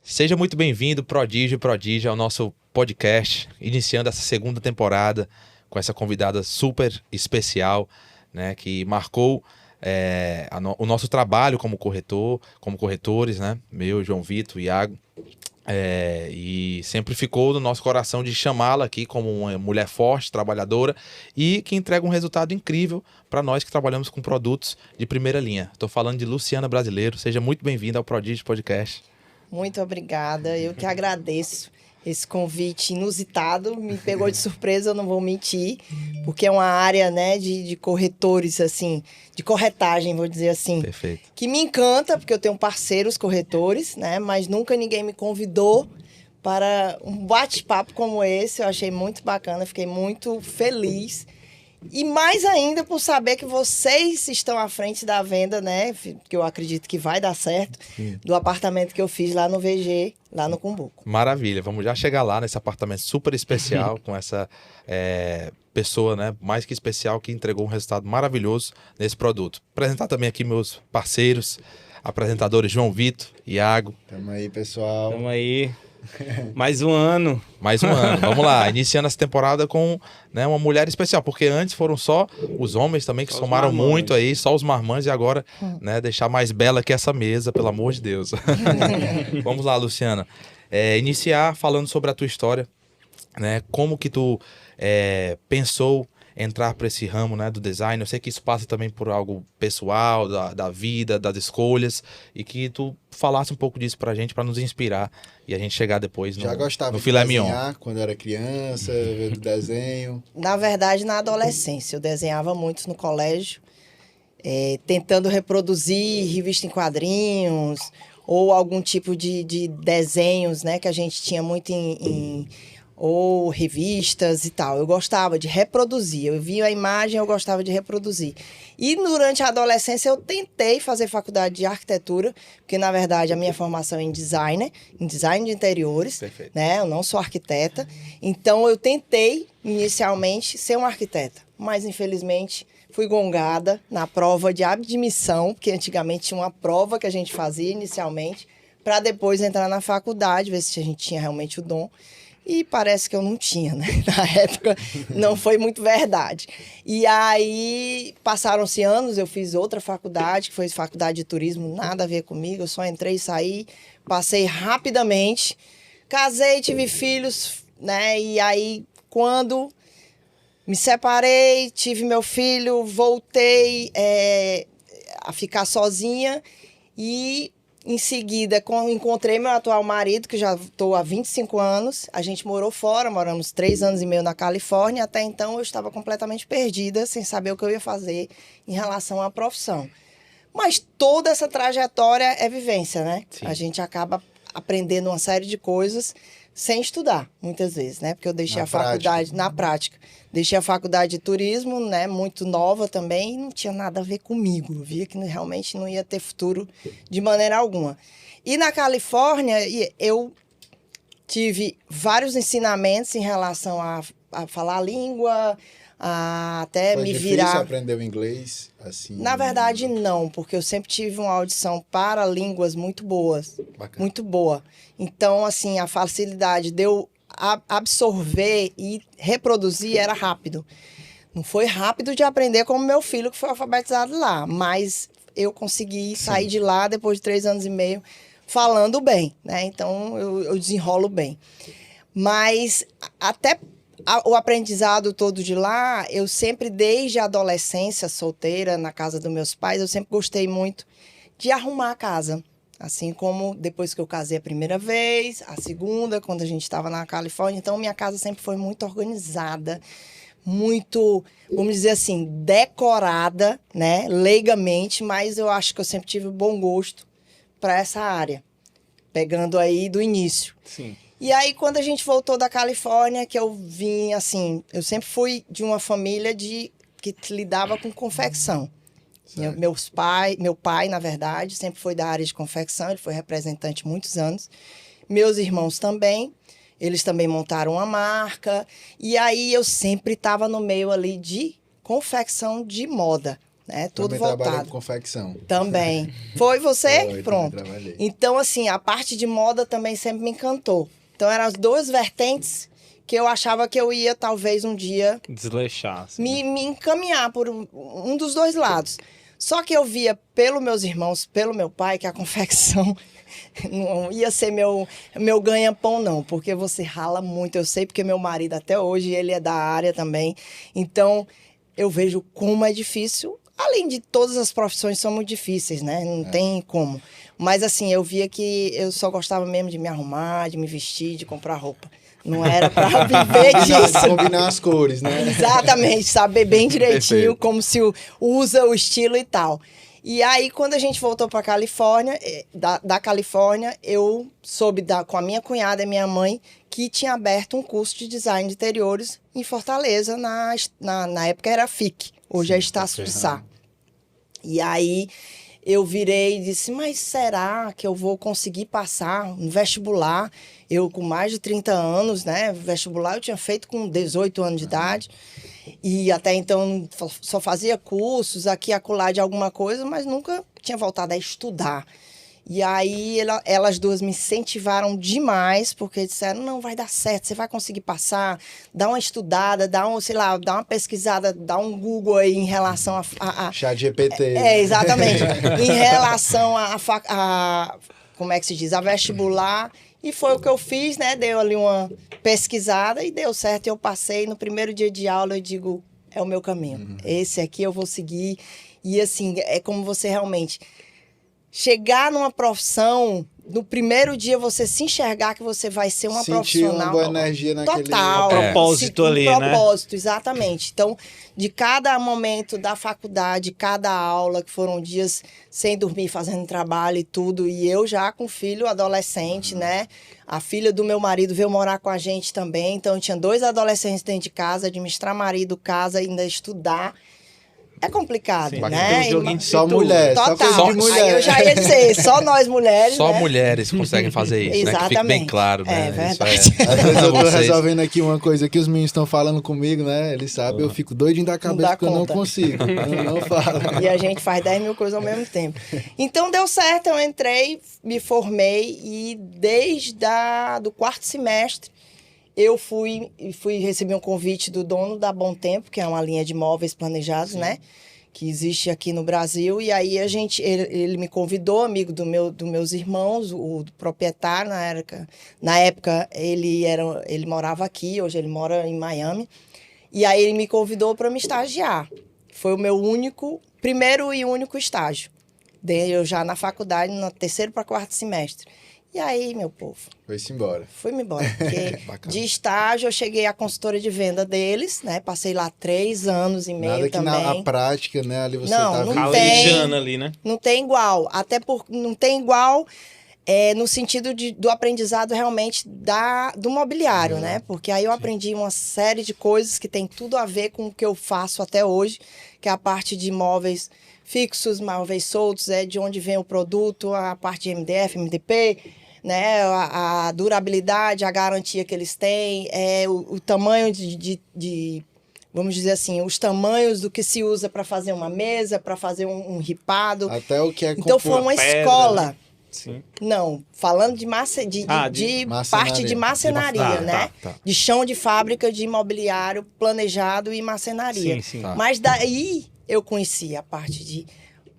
Seja muito bem-vindo, Prodígio e Prodígia, ao nosso podcast, iniciando essa segunda temporada com essa convidada super especial, né, que marcou o nosso trabalho como corretores, né, meu, João Vitor, Iago, e sempre ficou no nosso coração de chamá-la aqui como uma mulher forte, trabalhadora e que entrega um resultado incrível para nós que trabalhamos com produtos de primeira linha. Estou falando de Luciana Brasileiro. Seja muito bem-vinda ao Prodígio Podcast. Muito obrigada, eu que agradeço esse convite inusitado, me pegou de surpresa, eu não vou mentir, porque é uma área, né, de corretores, assim, de corretagem, vou dizer assim. Perfeito. Que me encanta, porque eu tenho parceiros corretores, né, mas nunca ninguém me convidou para um bate-papo como esse, eu achei muito bacana, fiquei muito feliz. E mais ainda por saber que vocês estão à frente da venda, né? Que eu acredito que vai dar certo, do apartamento que eu fiz lá no VG, lá no Cumbuco. Maravilha, vamos já chegar lá nesse apartamento super especial, com essa pessoa, né, mais que especial, que entregou um resultado maravilhoso nesse produto. Apresentar também aqui meus parceiros, apresentadores João Vitor, Iago. Tamo aí, pessoal. Tamo aí. Mais um ano. Mais um ano. Vamos lá, iniciando essa temporada com, né, uma mulher especial, porque antes foram só os homens também que Só somaram os marmanjos. muito aí, só os marmanjos, e agora, né, deixar mais bela que essa mesa, pelo amor de Deus. Vamos lá, Luciana. Iniciar falando sobre a tua história, né? Como que tu pensou entrar para esse ramo, né, do design. Eu sei que isso passa também por algo pessoal, da vida, das escolhas, e que tu falasse um pouco disso pra gente, pra nos inspirar, e a gente chegar depois Já gostava no de filé mignon. desenhar quando era criança, vendo desenho. Na verdade, na adolescência, eu desenhava muito no colégio, tentando reproduzir revista em quadrinhos ou algum tipo de desenhos, né, que a gente tinha muito ou revistas e tal. Eu gostava de reproduzir. Eu via a imagem, eu gostava de reproduzir. E durante a adolescência eu tentei fazer faculdade de arquitetura, porque na verdade a minha formação é em design de interiores, Perfeito. né? Eu não sou arquiteta. Então eu tentei inicialmente ser uma arquiteta, mas infelizmente fui gongada na prova de admissão, porque antigamente tinha uma prova que a gente fazia inicialmente para depois entrar na faculdade, ver se a gente tinha realmente o dom. E parece que eu não tinha, né? Na época não foi muito verdade. E aí passaram-se anos, eu fiz outra faculdade, que foi faculdade de turismo, nada a ver comigo, eu só entrei e saí, passei rapidamente, casei, tive filhos, né? E aí quando me separei, tive meu filho, voltei a ficar sozinha e em seguida, encontrei meu atual marido, que já estou há 25 anos. A gente morou fora, moramos 3 anos e meio na Califórnia. Até então, eu estava completamente perdida, sem saber o que eu ia fazer em relação à profissão. Mas toda essa trajetória é vivência, né? Sim. A gente acaba aprendendo uma série de coisas sem estudar, muitas vezes, né? Porque eu deixei a faculdade na prática. Deixei a faculdade de turismo, né? Muito nova também, e não tinha nada a ver comigo. Eu via que realmente não ia ter futuro de maneira alguma. E na Califórnia, eu tive vários ensinamentos em relação a falar a língua, a até Foi me difícil virar. aprender o inglês, assim? Na verdade, não, porque eu sempre tive uma audição para línguas muito boas. Bacana. Muito boa. Então, assim, a facilidade de eu absorver e reproduzir era rápido. Não foi rápido de aprender como meu filho, que foi alfabetizado lá, mas eu consegui sair de lá depois de 3 anos e meio falando bem, né? Então, eu desenrolo bem. Mas até o aprendizado todo de lá, eu sempre, desde a adolescência, solteira, na casa dos meus pais, eu sempre gostei muito de arrumar a casa. Assim como depois que eu casei a primeira vez, a segunda, quando a gente estava na Califórnia. Então, minha casa sempre foi muito organizada, muito, vamos dizer assim, decorada, né, leigamente, mas eu acho que eu sempre tive bom gosto para essa área, pegando aí do início. Sim. E aí, quando a gente voltou da Califórnia, que eu vim, assim, eu sempre fui de uma família que lidava com confecção. Meu pai, na verdade, sempre foi da área de confecção, ele foi representante muitos anos. Meus irmãos também, eles também montaram uma marca. E aí eu sempre estava no meio ali de confecção de moda. né? Tudo Também trabalhei voltado. com confecção. Também. Foi você? Foi, Pronto. também trabalhei. Então, assim, a parte de moda também sempre me encantou. Então, eram as duas vertentes que eu achava que eu ia, talvez, um dia Desleixar. Assim. me encaminhar por um dos dois lados. Só que eu via pelos meus irmãos, pelo meu pai, que a confecção não ia ser meu ganha-pão, não. Porque você rala muito, eu sei, porque meu marido até hoje, ele é da área também. Então, eu vejo como é difícil. Além de todas as profissões são muito difíceis, né? Não tem como. Mas, assim, eu via que eu só gostava mesmo de me arrumar, de me vestir, de comprar roupa. Não era para viver disso. Combinar as cores, né? Exatamente, saber bem direitinho Perfeito. como se usa o estilo e tal. E aí, quando a gente voltou para Califórnia, da Califórnia, eu soube com a minha cunhada e minha mãe que tinha aberto um curso de design de interiores em Fortaleza, na época era FIC, hoje é Estácio de Sá. E aí eu virei e disse, mas será que eu vou conseguir passar no vestibular? Eu com mais de 30 anos, né? Vestibular eu tinha feito com 18 anos de idade. E até então só fazia cursos aqui e acolá de alguma coisa, mas nunca tinha voltado a estudar. E aí elas duas me incentivaram demais, porque disseram, não, vai dar certo, você vai conseguir passar, dá uma estudada, dá uma pesquisada, dá um Google aí em relação a Chat GPT. exatamente. Em relação a como é que se diz, a vestibular. E foi o que eu fiz, né? Deu ali uma pesquisada e deu certo. Eu passei, no primeiro dia de aula, eu digo, é o meu caminho. Esse aqui eu vou seguir. E assim, é como você realmente chegar numa profissão, no primeiro dia você se enxergar que você vai ser uma Sentir profissional. uma boa energia naquele... Total. Um propósito ali, né? Propósito, exatamente. Então, de cada momento da faculdade, cada aula, que foram dias sem dormir, fazendo trabalho e tudo, e eu já com filho adolescente, né? A filha do meu marido veio morar com a gente também, então eu tinha 2 adolescentes dentro de casa, administrar marido, casa, ainda estudar. É complicado, Sim, né? tem um joguinho de Só cintura. mulher, só Total. coisa de mulher. Aí eu já ia dizer, só nós mulheres, Só né? mulheres conseguem fazer isso, né? Que fique bem Exatamente. claro, né? É Isso verdade. Às vezes eu tô Vocês- resolvendo aqui uma coisa que os meninos estão falando comigo, né? Eles sabem, eu fico doidinho da cabeça dá porque eu não conta. consigo. Não falo. E a gente faz 10 mil coisas ao mesmo tempo. Então, deu certo, eu entrei, me formei e desde do 4º semestre eu fui receber um convite do dono da Bom Tempo, que é uma linha de móveis planejados, né? Que existe aqui no Brasil. E aí ele me convidou, amigo dos meus irmãos, o proprietário na época ele morava aqui, hoje ele mora em Miami. E aí ele me convidou para me estagiar. Foi o meu primeiro e único estágio. Eu já na faculdade, no 3º para 4º semestre. E aí, meu povo, Foi-se embora. fui-me embora. Porque Bacana. de estágio eu cheguei à consultora de venda deles, né? Passei lá 3 anos e meio Nada que também. na prática, né? Ali você Não, tá não vivendo. tem. Alejando ali, né? Não tem igual. Não tem igual no sentido do aprendizado realmente do mobiliário, né? Porque aí eu aprendi uma série de coisas que tem tudo a ver com o que eu faço até hoje, que é a parte de móveis fixos, móveis soltos, de onde vem o produto, a parte de MDF, MDP, né? A durabilidade, a garantia que eles têm, o tamanho vamos dizer assim, os tamanhos do que se usa para fazer uma mesa, para fazer um ripado. Até o que é Então foi uma pedra, escola. né? Sim. Não, falando de marcenaria. parte de marcenaria, Tá, né? tá. De chão de fábrica de imobiliário planejado e marcenaria. Sim, sim. Tá. Mas daí eu conheci a parte de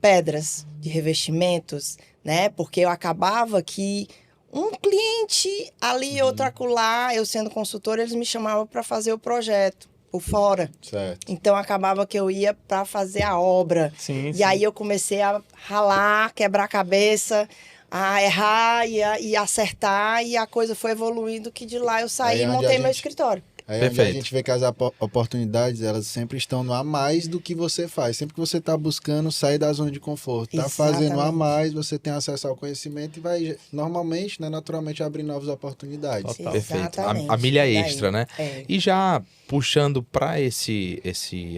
pedras, de revestimentos, né? Porque eu acabava que um cliente ali, outro acolá, eu sendo consultora, eles me chamavam para fazer o projeto por fora. Certo. Então acabava que eu ia para fazer a obra. Sim, E aí eu comecei a ralar, quebrar a cabeça, a errar e acertar, e a coisa foi evoluindo, que de lá eu saí Aí e onde montei a meu gente- escritório. Aí onde a Perfeito. gente vê que as oportunidades, elas sempre estão no a mais do que você faz. Sempre que você está buscando sair da zona de conforto, está fazendo a Exatamente. mais, você tem acesso ao conhecimento e vai, normalmente, né, naturalmente, abrir novas oportunidades. Total. Perfeito. Exatamente. A milha Daí, extra, né? é. E já puxando para esse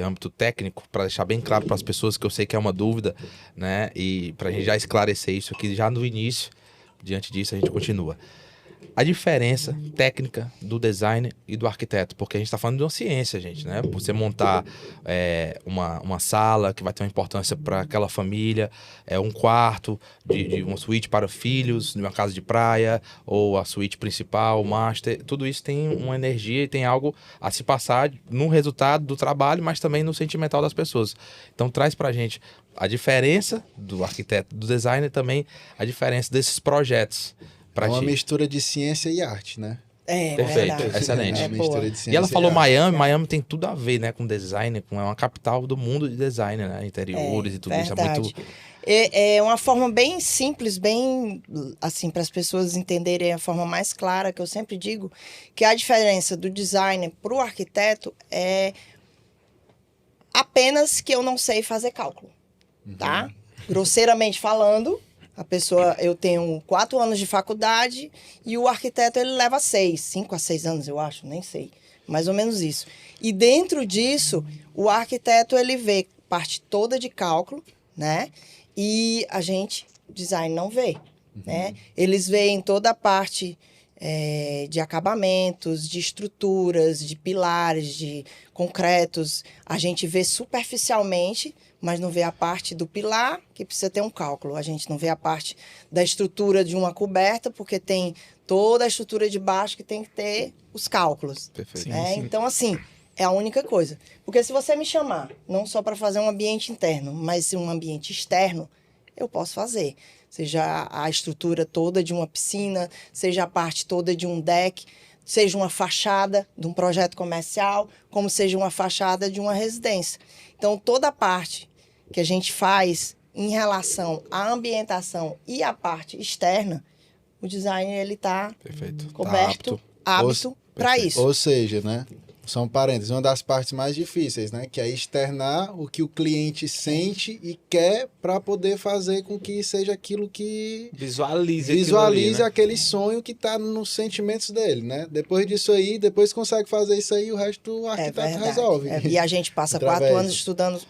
âmbito técnico, para deixar bem claro para as pessoas que eu sei que é uma dúvida, né? E para a gente já esclarecer isso aqui já no início, diante disso a gente continua. a diferença técnica do design e do arquiteto, porque a gente está falando de uma ciência, gente, né? Você montar uma sala que vai ter uma importância para aquela família, um quarto de uma suíte para filhos, de uma casa de praia, ou a suíte principal, o master, tudo isso tem uma energia e tem algo a se passar no resultado do trabalho, mas também no sentimental das pessoas. Então traz pra gente a diferença do arquiteto, do designer, e também a diferença desses projetos. É uma mistura de ciência e arte, né? Perfeito, verdade. excelente. É uma mistura de ciência E ela falou arte. Miami tem tudo a ver, né, com design, é uma capital do mundo de design, né, interiores e tudo isso, é muito... É uma forma bem simples, bem, assim, para as pessoas entenderem a forma mais clara, que eu sempre digo, que a diferença do designer para o arquiteto é apenas que eu não sei fazer cálculo, tá? Grosseiramente falando, eu tenho 4 anos de faculdade e o arquiteto ele leva 5 a 6 anos, eu acho, nem sei, mais ou menos isso. E dentro disso, o arquiteto ele vê parte toda de cálculo, né? E a gente, design, não vê, né? Eles veem toda a parte de acabamentos, de estruturas, de pilares, de concretos. A gente vê superficialmente, mas não vê a parte do pilar, que precisa ter um cálculo. A gente não vê a parte da estrutura de uma coberta, porque tem toda a estrutura de baixo que tem que ter os cálculos. Perfeito. Né? Sim. Então, assim, é a única coisa. Porque se você me chamar, não só para fazer um ambiente interno, mas um ambiente externo, eu posso fazer. Seja a estrutura toda de uma piscina, seja a parte toda de um deck, seja uma fachada de um projeto comercial, como seja uma fachada de uma residência. Então, toda a parte que a gente faz em relação à ambientação e à parte externa, o design ele está coberto, apto para isso. Ou seja, né? São parênteses, uma das partes mais difíceis, né? Que é externar o que o cliente sente e quer para poder fazer com que seja aquilo que... Visualize aquele sonho que está nos sentimentos dele, né? Depois disso aí, depois consegue fazer isso aí, o resto o arquiteto resolve. E a gente passa 4 anos estudando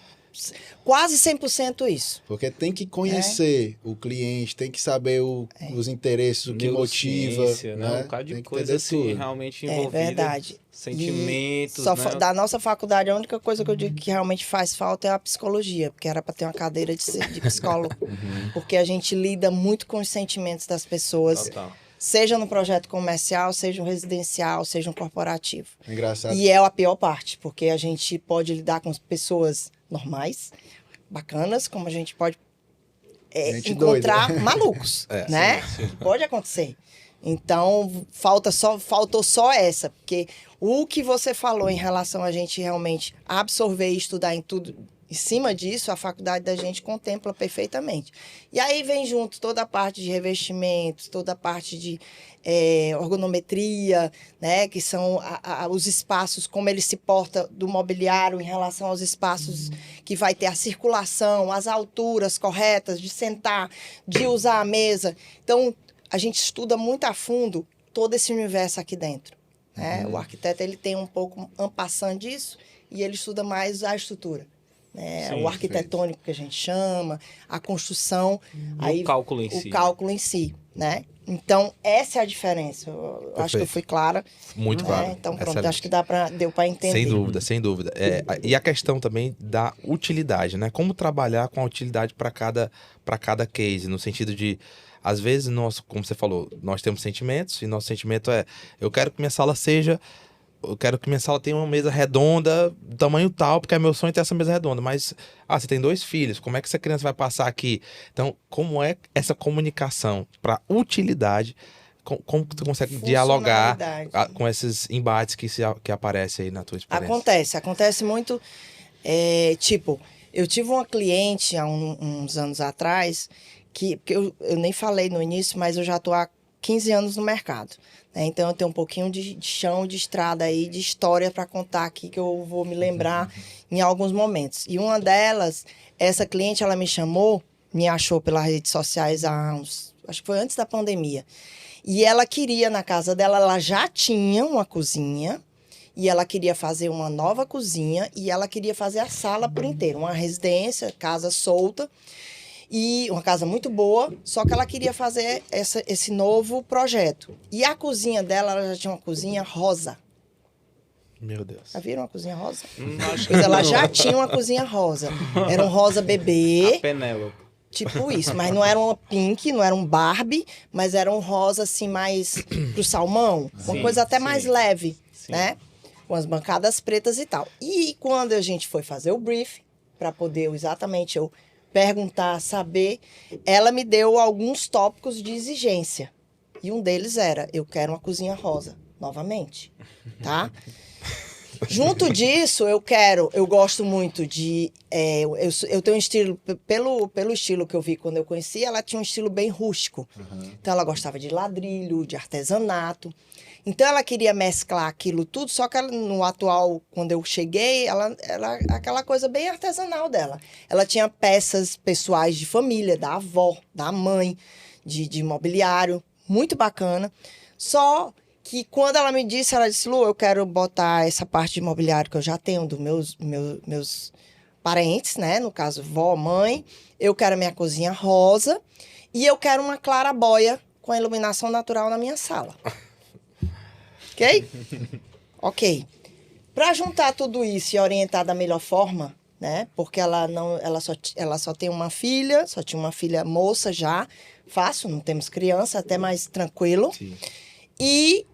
quase 100% isso. Porque tem que conhecer o cliente, tem que saber os interesses, o que motiva, né? Um bocado de coisa assim, realmente envolvida. É verdade. Sentimentos, Da nossa faculdade, a única coisa que eu digo que realmente faz falta é a psicologia, porque era para ter uma cadeira de psicólogo. Porque a gente lida muito com os sentimentos das pessoas. Total. Seja no projeto comercial, seja no residencial, seja no corporativo. Engraçado. E é a pior parte, porque a gente pode lidar com pessoas normais, bacanas, como a gente pode encontrar doida. Malucos, né? Sim. Pode acontecer. Então, faltou só essa, porque o que você falou em relação a gente realmente absorver e estudar em tudo, em cima disso, a faculdade da gente contempla perfeitamente. E aí vem junto toda a parte de revestimentos, toda a parte de ergonometria, né, que são os espaços, como ele se porta do mobiliário em relação aos espaços que vai ter a circulação, as alturas corretas de sentar, de usar a mesa. Então, a gente estuda muito a fundo todo esse universo aqui dentro. Né? O arquiteto ele tem um pouco en passant disso e ele estuda mais a estrutura. Né? Sim, o arquitetônico que a gente chama, a construção, o cálculo em si. Né? Então, essa é a diferença. Eu acho que eu fui clara. Muito clara. Então, pronto, excelente. Acho que deu para entender. Sem dúvida, sem dúvida. E a questão também da utilidade, né? Como trabalhar com a utilidade para cada case, no sentido de, às vezes, como você falou, nós temos sentimentos, e nosso sentimento eu quero que minha sala tenha uma mesa redonda, do tamanho tal, porque é meu sonho ter essa mesa redonda. Mas, você tem 2 filhos, como é que essa criança vai passar aqui? Então, como é essa comunicação para utilidade? Como que tu consegue dialogar com esses embates que aparecem aí na tua experiência? Acontece muito. Eu tive uma cliente há uns anos atrás, porque eu nem falei no início, mas eu já estou há 15 anos no mercado. Então, eu tenho um pouquinho de chão, de estrada aí, de história para contar aqui, que eu vou me lembrar em alguns momentos. E uma delas, essa cliente, ela me chamou, me achou pelas redes sociais acho que foi antes da pandemia. E ela queria, na casa dela, ela já tinha uma cozinha, e ela queria fazer uma nova cozinha, e ela queria fazer a sala por inteiro, uma residência, casa solta. E uma casa muito boa, só que ela queria fazer esse novo projeto. E a cozinha dela, ela já tinha uma cozinha rosa. Meu Deus. Já viram uma cozinha rosa? Acho que Pois ela não. já tinha uma cozinha rosa. Era um rosa bebê. A Penélope. Tipo isso, mas não era uma pink, não era um Barbie, mas era um rosa assim mais pro salmão, uma Sim, coisa até sim. mais leve, Sim. né? Com as bancadas pretas e tal. E quando a gente foi fazer o brief, para poder exatamente eu perguntar, saber, ela me deu alguns tópicos de exigência. E um deles era, eu quero uma cozinha rosa, novamente, tá? Junto disso, eu gosto muito de... eu tenho um estilo, pelo estilo que eu vi quando eu conheci, ela tinha um estilo bem rústico. Então, ela gostava de ladrilho, de artesanato. Então, ela queria mesclar aquilo tudo, só que ela, no atual, quando eu cheguei, ela aquela coisa bem artesanal dela. Ela tinha peças pessoais de família, da avó, da mãe, de mobiliário, muito bacana. Só que quando ela me disse, ela disse, Lu, eu quero botar essa parte de mobiliário que eu já tenho dos meus parentes, né? No caso, vó, mãe. Eu quero a minha cozinha rosa e eu quero uma claraboia com a iluminação natural na minha sala. Ok? Ok. Para juntar tudo isso e orientar da melhor forma, né? Porque ela só tem uma filha, só tinha uma filha moça já. Fácil, não temos criança, até mais tranquilo. Sim. E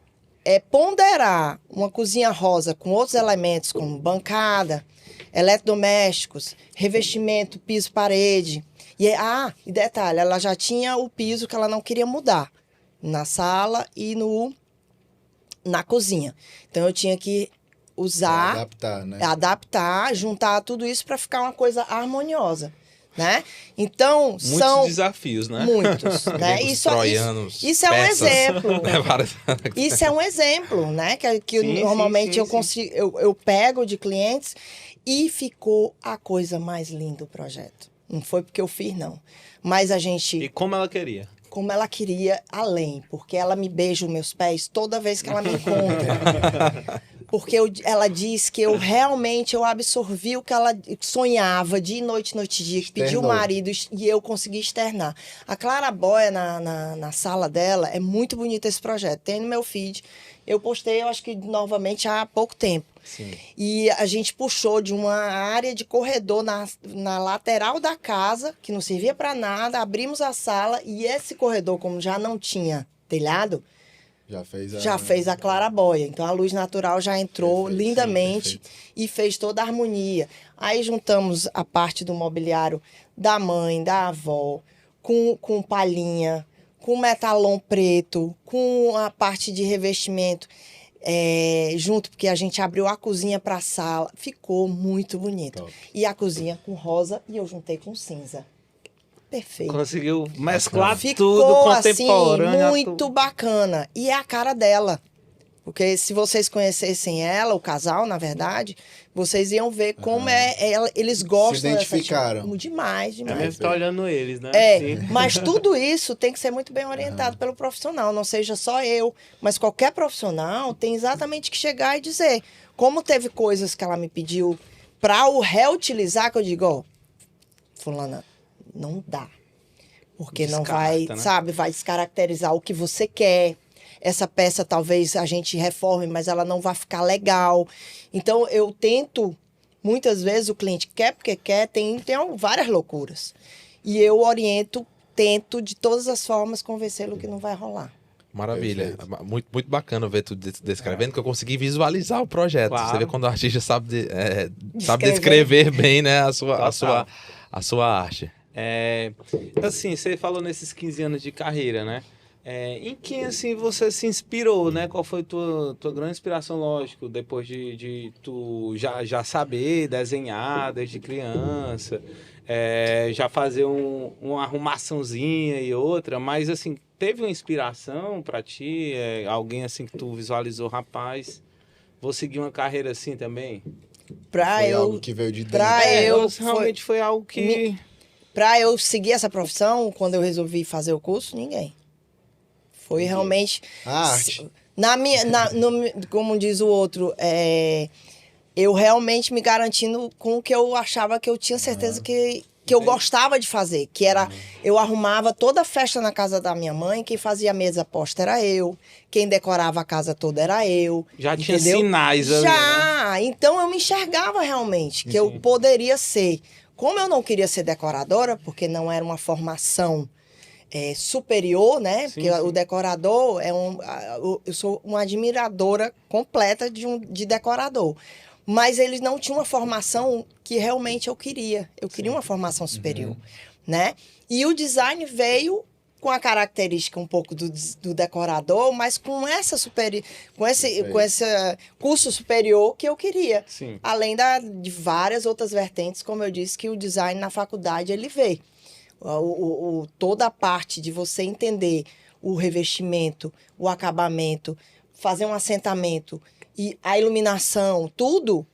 ponderar uma cozinha rosa com outros elementos, como bancada, eletrodomésticos, revestimento, piso, parede. E detalhe, ela já tinha o piso que ela não queria mudar na sala e na cozinha. Então, eu tinha que usar... Adaptar, né? Adaptar, juntar tudo isso para ficar uma coisa harmoniosa, né? Então, Muitos desafios, né? Muitos, né? Gregos, troianos, isso é um persas. exemplo. Várias- Isso é um exemplo, né? Que Sim, normalmente sim, eu sim. consigo, eu pego de clientes e ficou a coisa mais linda do projeto. Não foi porque eu fiz, não. Mas a gente, E como ela queria? como ela queria, além. Porque ela me beija os meus pés toda vez que ela me encontra. Porque ela diz que eu realmente absorvi o que ela sonhava dia e noite, noite e dia, que pediu o Externou. marido e eu consegui externar. A claraboia na sala dela, é muito bonito esse projeto. Tem no meu feed. Eu postei, eu acho que novamente há pouco tempo. Sim. E a gente puxou de uma área de corredor na lateral da casa, que não servia para nada, abrimos a sala e esse corredor, como já não tinha telhado, já fez a claraboia. Então, a luz natural já entrou Perfeito, lindamente sim, perfeito. e fez toda a harmonia. Aí, juntamos a parte do mobiliário da mãe, da avó, com palhinha, com metalon preto, com a parte de revestimento junto, porque a gente abriu a cozinha para a sala. Ficou muito bonito. Top. E a cozinha com rosa e eu juntei com cinza. Perfeito. Conseguiu mesclar Ficou tudo assim, contemporâneo. muito bacana. E é a cara dela. Porque se vocês conhecessem ela, o casal, na verdade, vocês iam ver como eles gostam Se identificaram. dessa... Demais, É demais. mesmo tá olhando eles, né? Sim. Mas tudo isso tem que ser muito bem orientado pelo profissional. Não seja só eu, mas qualquer profissional tem exatamente que chegar e dizer. Como teve coisas que ela me pediu para o reutilizar, que eu digo, ó, fulana, não dá. Porque não vai, Descarta, né? sabe, vai descaracterizar o que você quer. Essa peça talvez a gente reforme, mas ela não vai ficar legal. Então, eu tento, muitas vezes o cliente quer porque quer, tem várias loucuras. E eu oriento, tento de todas as formas convencê-lo que não vai rolar. Maravilha. Muito, muito bacana ver tu descrevendo, que eu consegui visualizar o projeto. Claro. Você vê quando o artista sabe Descrever. descrever bem, né, a sua arte. Assim, você falou nesses 15 anos de carreira, né? Em quem, assim, você se inspirou, né? Qual foi tua grande inspiração, lógico, depois de tu já saber desenhar desde criança, já fazer uma arrumaçãozinha e outra, mas, assim, teve uma inspiração pra ti? Alguém, assim, que tu visualizou, rapaz, vou seguir uma carreira assim também? Foi algo que veio de dentro. Realmente foi algo que... Para eu seguir essa profissão, quando eu resolvi fazer o curso, ninguém. Foi realmente... A arte. Como diz o outro, eu realmente me garantindo com o que eu achava que eu tinha certeza que que eu gostava de fazer, que era, eu arrumava toda a festa na casa da minha mãe, quem fazia a mesa posta era eu, quem decorava a casa toda era eu. Já tinha entendeu? sinais ali, Já, né? Então eu me enxergava realmente, que eu poderia ser. Como eu não queria ser decoradora, porque não era uma formação superior, né? Sim, Porque sim. o decorador eu sou uma admiradora completa de decorador. Mas eles não tinham uma formação que realmente eu queria. Eu queria uma formação superior, né? E o design veio com a característica um pouco do decorador, mas com com esse curso superior que eu queria. Sim. Além de várias outras vertentes, como eu disse, que o design na faculdade ele veio. Toda a parte de você entender o revestimento, o acabamento, fazer um assentamento e a iluminação, tudo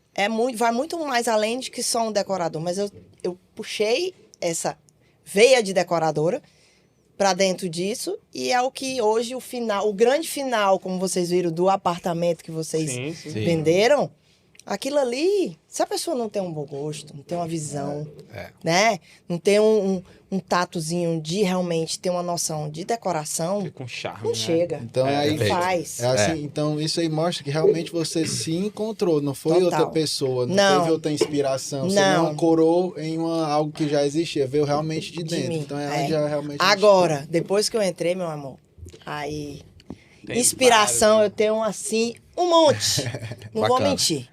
vai muito mais além de que só um decorador. Mas eu puxei essa veia de decoradora para dentro disso e é o que hoje o grande final, como vocês viram, do apartamento que vocês Sim. venderam, aquilo ali, se a pessoa não tem um bom gosto, não tem uma visão, né? Não tem um tatozinho de realmente ter uma noção de decoração, Fica com charme, não né? chega. Então Não faz. Então isso aí mostra que realmente você se encontrou, não foi Total. outra pessoa, não teve outra inspiração, você Não. não ancorou em algo que já existia, veio realmente de dentro. mim. Então é onde realmente Agora, depois que eu entrei, meu amor, aí Tem inspiração vários, né? eu tenho assim um monte. Não vou Bacana. mentir.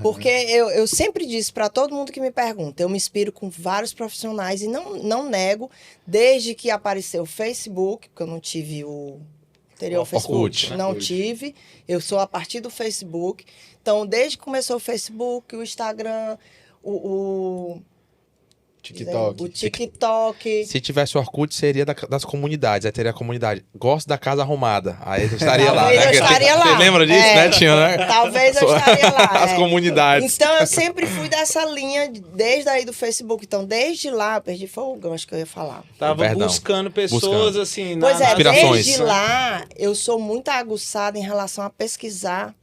Porque eu sempre disse para todo mundo que me pergunta, eu me inspiro com vários profissionais e não nego, desde que apareceu o Facebook, porque eu não tive o anterior Facebook, Orkut, né? não tive, eu sou a partir do Facebook. Então, desde que começou o Facebook, o Instagram, o TikTok. Se tivesse o Orkut, seria das comunidades. Aí teria a comunidade. Gosto da casa arrumada. Aí eu estaria lá. Talvez Né? eu estaria lá. Você lembra disso, né, Tinha, né? Talvez eu estaria lá. As comunidades. Então, eu sempre fui dessa linha, desde aí do Facebook. Então, desde lá, perdi foi o gancho que eu ia falar. Tava Perdão. buscando pessoas, assim... Pois é, Inspirações. desde lá, eu sou muito aguçada em relação a pesquisar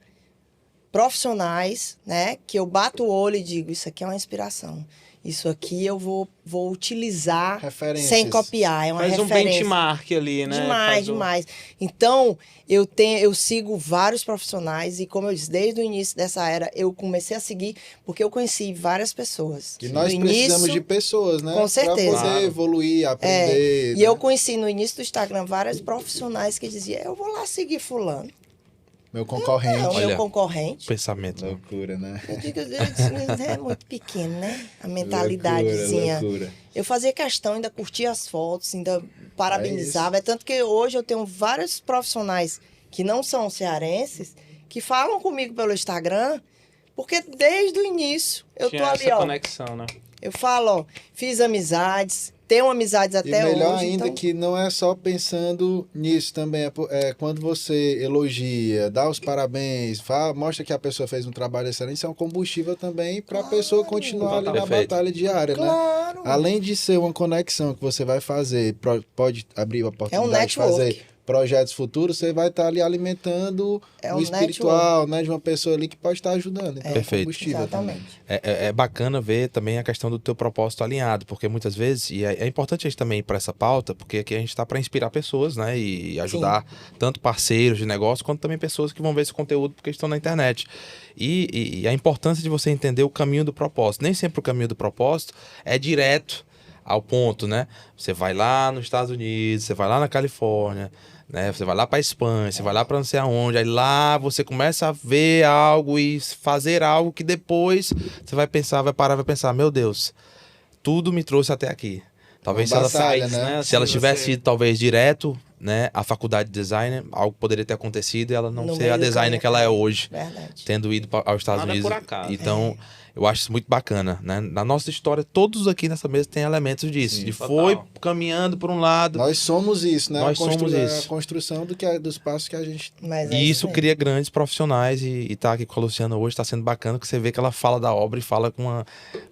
profissionais, né? Que eu bato o olho e digo, isso aqui é uma inspiração. Isso aqui eu vou utilizar Referências. sem copiar. É uma Faz um referência. benchmark ali, né? Demais, demais. Então, eu sigo vários profissionais e, como eu disse, desde o início dessa era, eu comecei a seguir porque eu conheci várias pessoas. que nós No precisamos início, de pessoas, né? Com certeza. Pra poder evoluir, aprender. E eu conheci no início do Instagram vários profissionais que diziam, eu vou lá seguir fulano. Meu concorrente. É o Olha. meu concorrente. Pensamento. Loucura, né? Eu digo, é muito pequeno, né? A mentalidadezinha. Loucura. Eu fazia questão, ainda curtia as fotos, ainda parabenizava. É tanto que hoje eu tenho vários profissionais que não são cearenses que falam comigo pelo Instagram, porque desde o início eu Tinha tô ali, essa ó. conexão, né? Eu falo, ó, fiz amizades, tenho amizades E até melhor hoje. ainda então... que não é só pensando nisso também. É quando você elogia, dá os parabéns, mostra que a pessoa fez um trabalho excelente, isso é um combustível também para a pessoa continuar ali na Perfeito. batalha diária, né? Claro. Além de ser uma conexão que você vai fazer, pode abrir a oportunidade de network. fazer projetos futuros, você vai estar ali alimentando É o um espiritual, né, de uma pessoa ali que pode estar ajudando. Então, Perfeito. combustível também. Exatamente. É bacana ver também a questão do teu propósito alinhado, porque muitas vezes, e é importante a gente também ir para essa pauta, porque aqui a gente está para inspirar pessoas, né, e ajudar tanto parceiros de negócio, quanto também pessoas que vão ver esse conteúdo porque estão na internet. E a importância de você entender o caminho do propósito. Nem sempre o caminho do propósito é direto ao ponto, né? Você vai lá nos Estados Unidos, você vai lá na Califórnia, né? Você vai lá para Espanha, você vai lá para não sei aonde, aí lá você começa a ver algo e fazer algo que depois você vai pensar, vai parar, vai pensar, meu Deus, tudo me trouxe até aqui. Talvez se ela, batalha, né? se ela Assim, tivesse você- ido talvez direto, né, à faculdade de design, algo poderia ter acontecido e ela não No ser meio a do designer caminho. que ela é hoje, Verdade. tendo ido aos Estados Nada Unidos. por acaso. Então, eu acho isso muito bacana, né? Na nossa história, todos aqui nessa mesa têm elementos disso. Sim, de total. foi caminhando por um lado. Nós somos isso, né? Nós somos isso. A construção dos passos que a gente... Mas é E isso aí. cria grandes profissionais. E tá aqui com a Luciana hoje está sendo bacana, porque você vê que ela fala da obra e fala com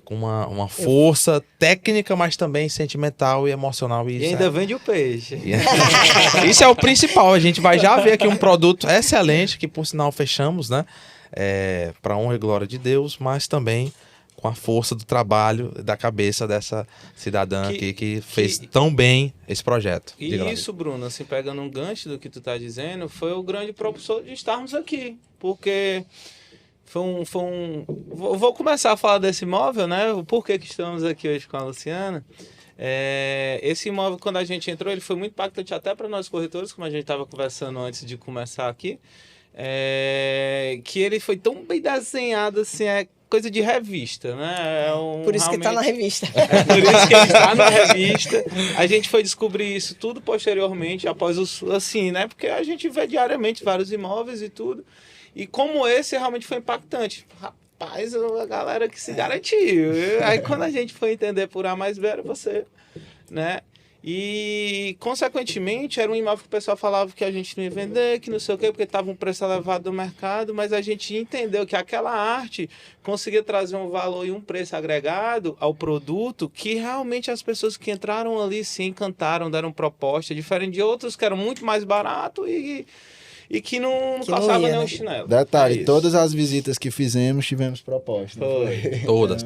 uma força técnica, mas também sentimental e emocional. E ainda vende o peixe. Isso é o principal. A gente vai já ver aqui um produto excelente, que por sinal fechamos, né? Para honra e glória de Deus, mas também com a força do trabalho, da cabeça dessa cidadã aqui que fez tão bem esse projeto. E isso, Bruno, assim, pegando um gancho do que tu tá dizendo, foi o grande propulsor de estarmos aqui, porque vou começar a falar desse imóvel, né? O porquê que estamos aqui hoje com a Luciana. Esse imóvel, quando a gente entrou, ele foi muito impactante até para nós corretores, como a gente estava conversando antes de começar aqui, que ele foi tão bem desenhado, assim, coisa de revista, né? Por isso que está na revista. Por isso que ele está na revista. A gente foi descobrir isso tudo posteriormente, após assim, né? Porque a gente vê diariamente vários imóveis e tudo. E como esse realmente foi impactante. Rapaz, a galera que se garantiu. Aí quando a gente foi entender por A mais B, era você, né? E, consequentemente, era um imóvel que o pessoal falava que a gente não ia vender, que não sei o quê, porque estava um preço elevado do mercado, mas a gente entendeu que aquela arte conseguia trazer um valor e um preço agregado ao produto que realmente as pessoas que entraram ali se encantaram, deram proposta, diferente de outros que eram muito mais barato e que não passavam nem um chinelo. Detalhe, todas as visitas que fizemos, tivemos proposta. Foi. Todas.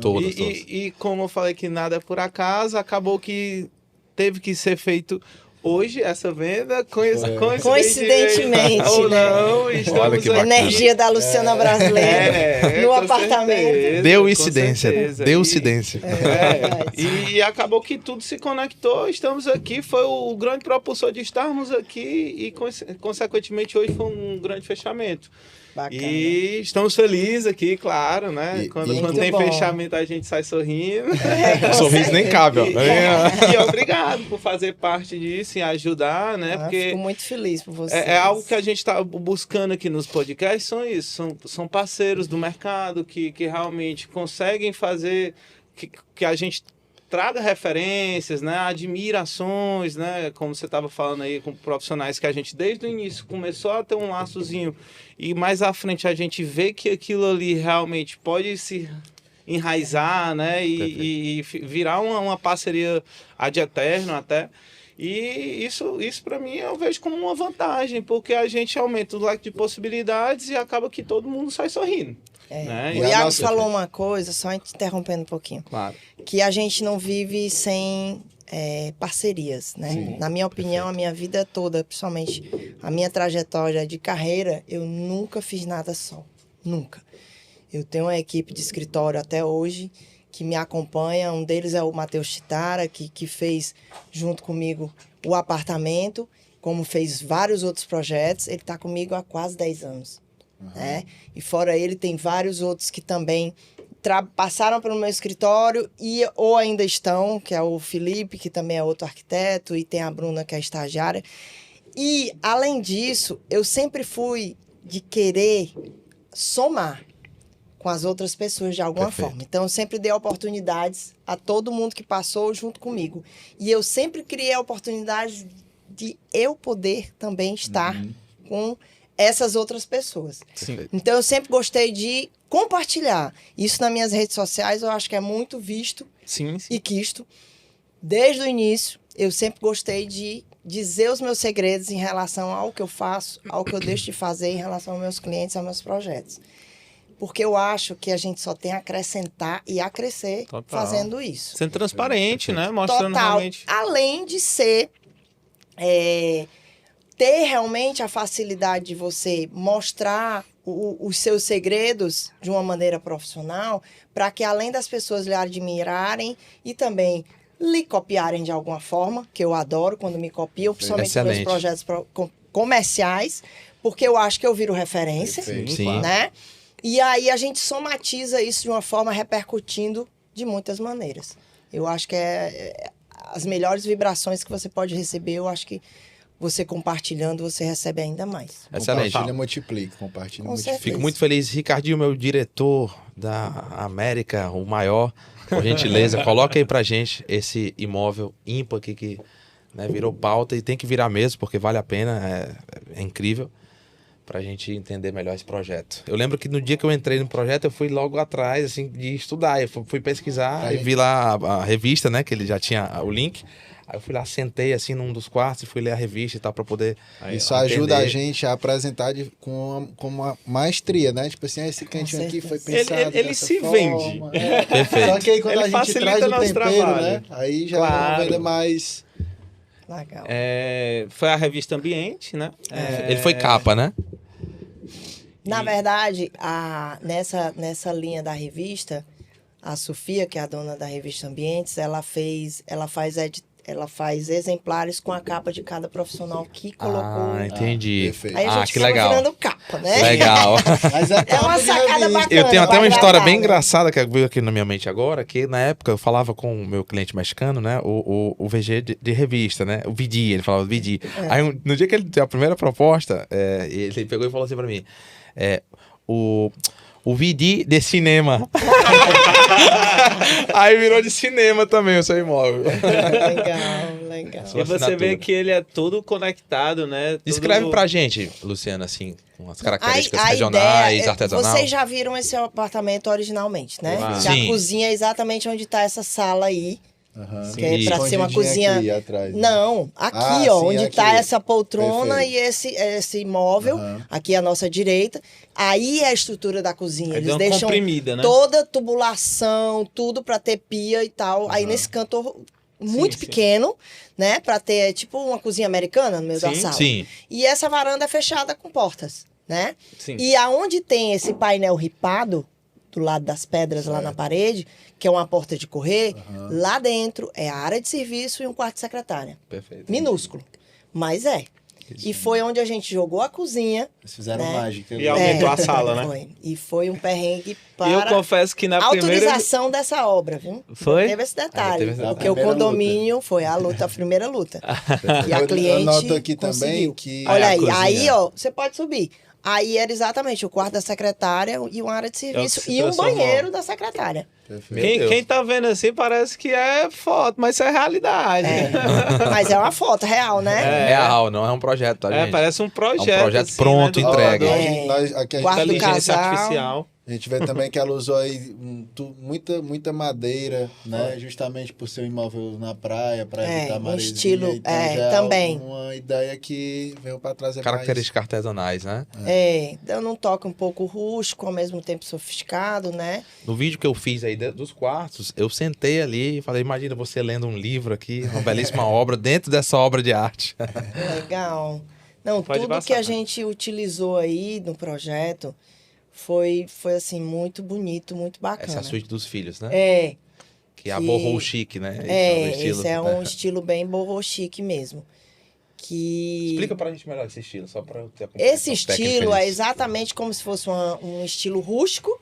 E como eu falei que nada é por acaso, acabou que teve que ser feito hoje essa venda, coincidentemente, ou não, estamos que a energia da Luciana brasileira no apartamento. Certeza, deu incidência. E acabou que tudo se conectou, estamos aqui, foi o grande propulsor de estarmos aqui e, consequentemente, hoje foi um grande fechamento. Bacana. E estamos felizes aqui, claro, né? Quando tem fechamento, a gente sai sorrindo. Sorriso nem cabe, ó. E obrigado por fazer parte disso e ajudar, né? Porque fico muito feliz por você. É algo que a gente está buscando aqui nos podcasts, são parceiros do mercado que realmente conseguem fazer que a gente traga referências, né, admirações, né, como você estava falando aí com profissionais que a gente desde o início começou a ter um laçozinho e mais à frente a gente vê que aquilo ali realmente pode se enraizar, né, e virar uma parceria ad eterno até. E isso para mim eu vejo como uma vantagem, porque a gente aumenta o leque de possibilidades e acaba que todo mundo sai sorrindo. Né? O Iago falou uma coisa, só interrompendo um pouquinho. Claro. Que a gente não vive sem parcerias, né? Sim, na minha opinião, a minha vida toda, principalmente a minha trajetória de carreira, eu nunca fiz nada só. Nunca. Eu tenho uma equipe de escritório até hoje que me acompanha. Um deles é o Matheus Chitara, que fez junto comigo o apartamento, como fez vários outros projetos. Ele está comigo há quase 10 anos. Né? E fora ele, tem vários outros que também passaram pelo meu escritório ou ainda estão, que é o Felipe, que também é outro arquiteto, e tem a Bruna, que é estagiária. E, além disso, eu sempre fui de querer somar com as outras pessoas de alguma forma. Então, eu sempre dei oportunidades a todo mundo que passou junto comigo. E eu sempre criei oportunidades de eu poder também estar com essas outras pessoas. Sim. Então, eu sempre gostei de compartilhar. Isso nas minhas redes sociais, eu acho que é muito visto e quisto. Desde o início, eu sempre gostei de dizer os meus segredos em relação ao que eu faço, ao que eu deixo de fazer em relação aos meus clientes, aos meus projetos. Porque eu acho que a gente só tem a acrescentar e a crescer fazendo isso. Sendo transparente, né? Mostrando realmente. Além de ser... ter realmente a facilidade de você mostrar os seus segredos de uma maneira profissional, para que além das pessoas lhe admirarem e também lhe copiarem de alguma forma, que eu adoro quando me copiam, principalmente nos meus projetos comerciais, porque eu acho que eu viro referência, né? E aí a gente somatiza isso de uma forma repercutindo de muitas maneiras. Eu acho que as melhores vibrações que você pode receber, eu acho que você compartilhando, você recebe ainda mais. Excelente. Compartilha, multiplica. Fico muito feliz. Ricardinho, meu diretor da América, o maior, por gentileza, coloca aí pra gente esse imóvel ímpar aqui que virou pauta e tem que virar mesmo, porque vale a pena, é incrível, pra gente entender melhor esse projeto. Eu lembro que no dia que eu entrei no projeto, eu fui logo atrás, assim, de estudar. Eu fui pesquisar e vi lá a revista, né, que ele já tinha o link. Aí eu fui lá, sentei assim num dos quartos e fui ler a revista e tal, pra poder Isso ajuda a entender. gente a apresentar com uma maestria, né? Tipo assim, esse cantinho aqui foi pensado Ele dessa se forma. vende. Perfeito. Só que aí quando Ele a gente facilita traz o nosso tempero, trabalho. né? Aí já é Claro. uma venda mais... Legal. Foi a revista Ambiente, né? Ele foi capa, né? Na verdade, nessa linha da revista, a Sofia, que é a dona da revista Ambientes, ela faz exemplares com a capa de cada profissional que colocou. Ah, entendi. perfeito. Aí a gente que acaba legal. virando capa, né? Legal. Mas é É uma capa de sacada revista. bacana. Eu tenho até vai uma história gravar, bem né? engraçada que veio aqui na minha mente agora, que na época eu falava com o meu cliente mexicano, né? O VG de revista, né? O VD, ele falava VD. Aí no dia que ele deu a primeira proposta, ele pegou e falou assim pra mim, o VD de cinema. Aí virou de cinema também o seu imóvel. Legal. E você vê que ele é todo conectado, né? Descreve pra gente, Luciana, assim, com as características A regionais, ideia é- artesanal. Vocês já viram esse apartamento originalmente, né? Claro. Que a Sim. cozinha é exatamente onde está essa sala aí. Aham. Que é pra ser uma cozinha. Aqui atrás, né? Não, aqui, Ah, ó, sim, onde aqui. tá essa poltrona Perfeito. e esse imóvel, aqui à nossa direita. Aí é a estrutura da cozinha. Aí Eles deu uma deixam comprimida, né? toda tubulação, tudo pra ter pia e tal. Aí nesse canto muito Sim. pequeno, né? Pra ter tipo uma cozinha americana no meio da Sim, sala. Sim. E essa varanda é fechada com portas, né? Sim. E aonde tem esse painel ripado, do lado das pedras lá na parede, que é uma porta de correr, lá dentro é a área de serviço e um quarto de secretária. Perfeito. Minúsculo, mas é. E foi onde a gente jogou a cozinha. Eles fizeram né? mágica. E aumentou a sala, né? Foi. E foi um perrengue E eu para confesso que na a primeira... autorização dessa obra, viu? Foi? Teve esse detalhe. teve esse Porque o detalhe. condomínio foi a primeira luta. E a Eu cliente anoto aqui conseguiu. também que... Olha a aí, cozinha- aí, ó, você pode subir. Aí era exatamente o quarto da secretária e uma área de serviço se e um transformou. banheiro da secretária. Perfeito. Quem tá vendo assim parece que é foto, mas isso é realidade. Mas é uma foto real, né? É real, não é um projeto, tá, gente? Parece um projeto. É um projeto assim, pronto, né, entregue. Aqui a Quarto gente, do Inteligência casal. artificial. a gente vê também que ela usou aí muita madeira, né? Justamente por ser um imóvel na praia, para evitar um maresia. estilo, então já também. uma ideia que veio para trazer Características artesanais, né? Dando um toque um pouco rústico, ao mesmo tempo sofisticado, né? No vídeo que eu fiz aí dos quartos, eu sentei ali e falei, imagina você lendo um livro aqui, uma belíssima obra, dentro dessa obra de arte. Legal. Não, Pode tudo passar, que a né? gente utilizou aí no projeto foi assim, muito bonito, muito bacana. Essa é a suíte dos filhos, né? Que é a que- boho chique, né? Esse é um estilo bem boho chique mesmo. Que Explica pra gente melhor esse estilo, só pra eu ter a esse compreensão técnica estilo é disso. exatamente como se fosse um estilo rústico,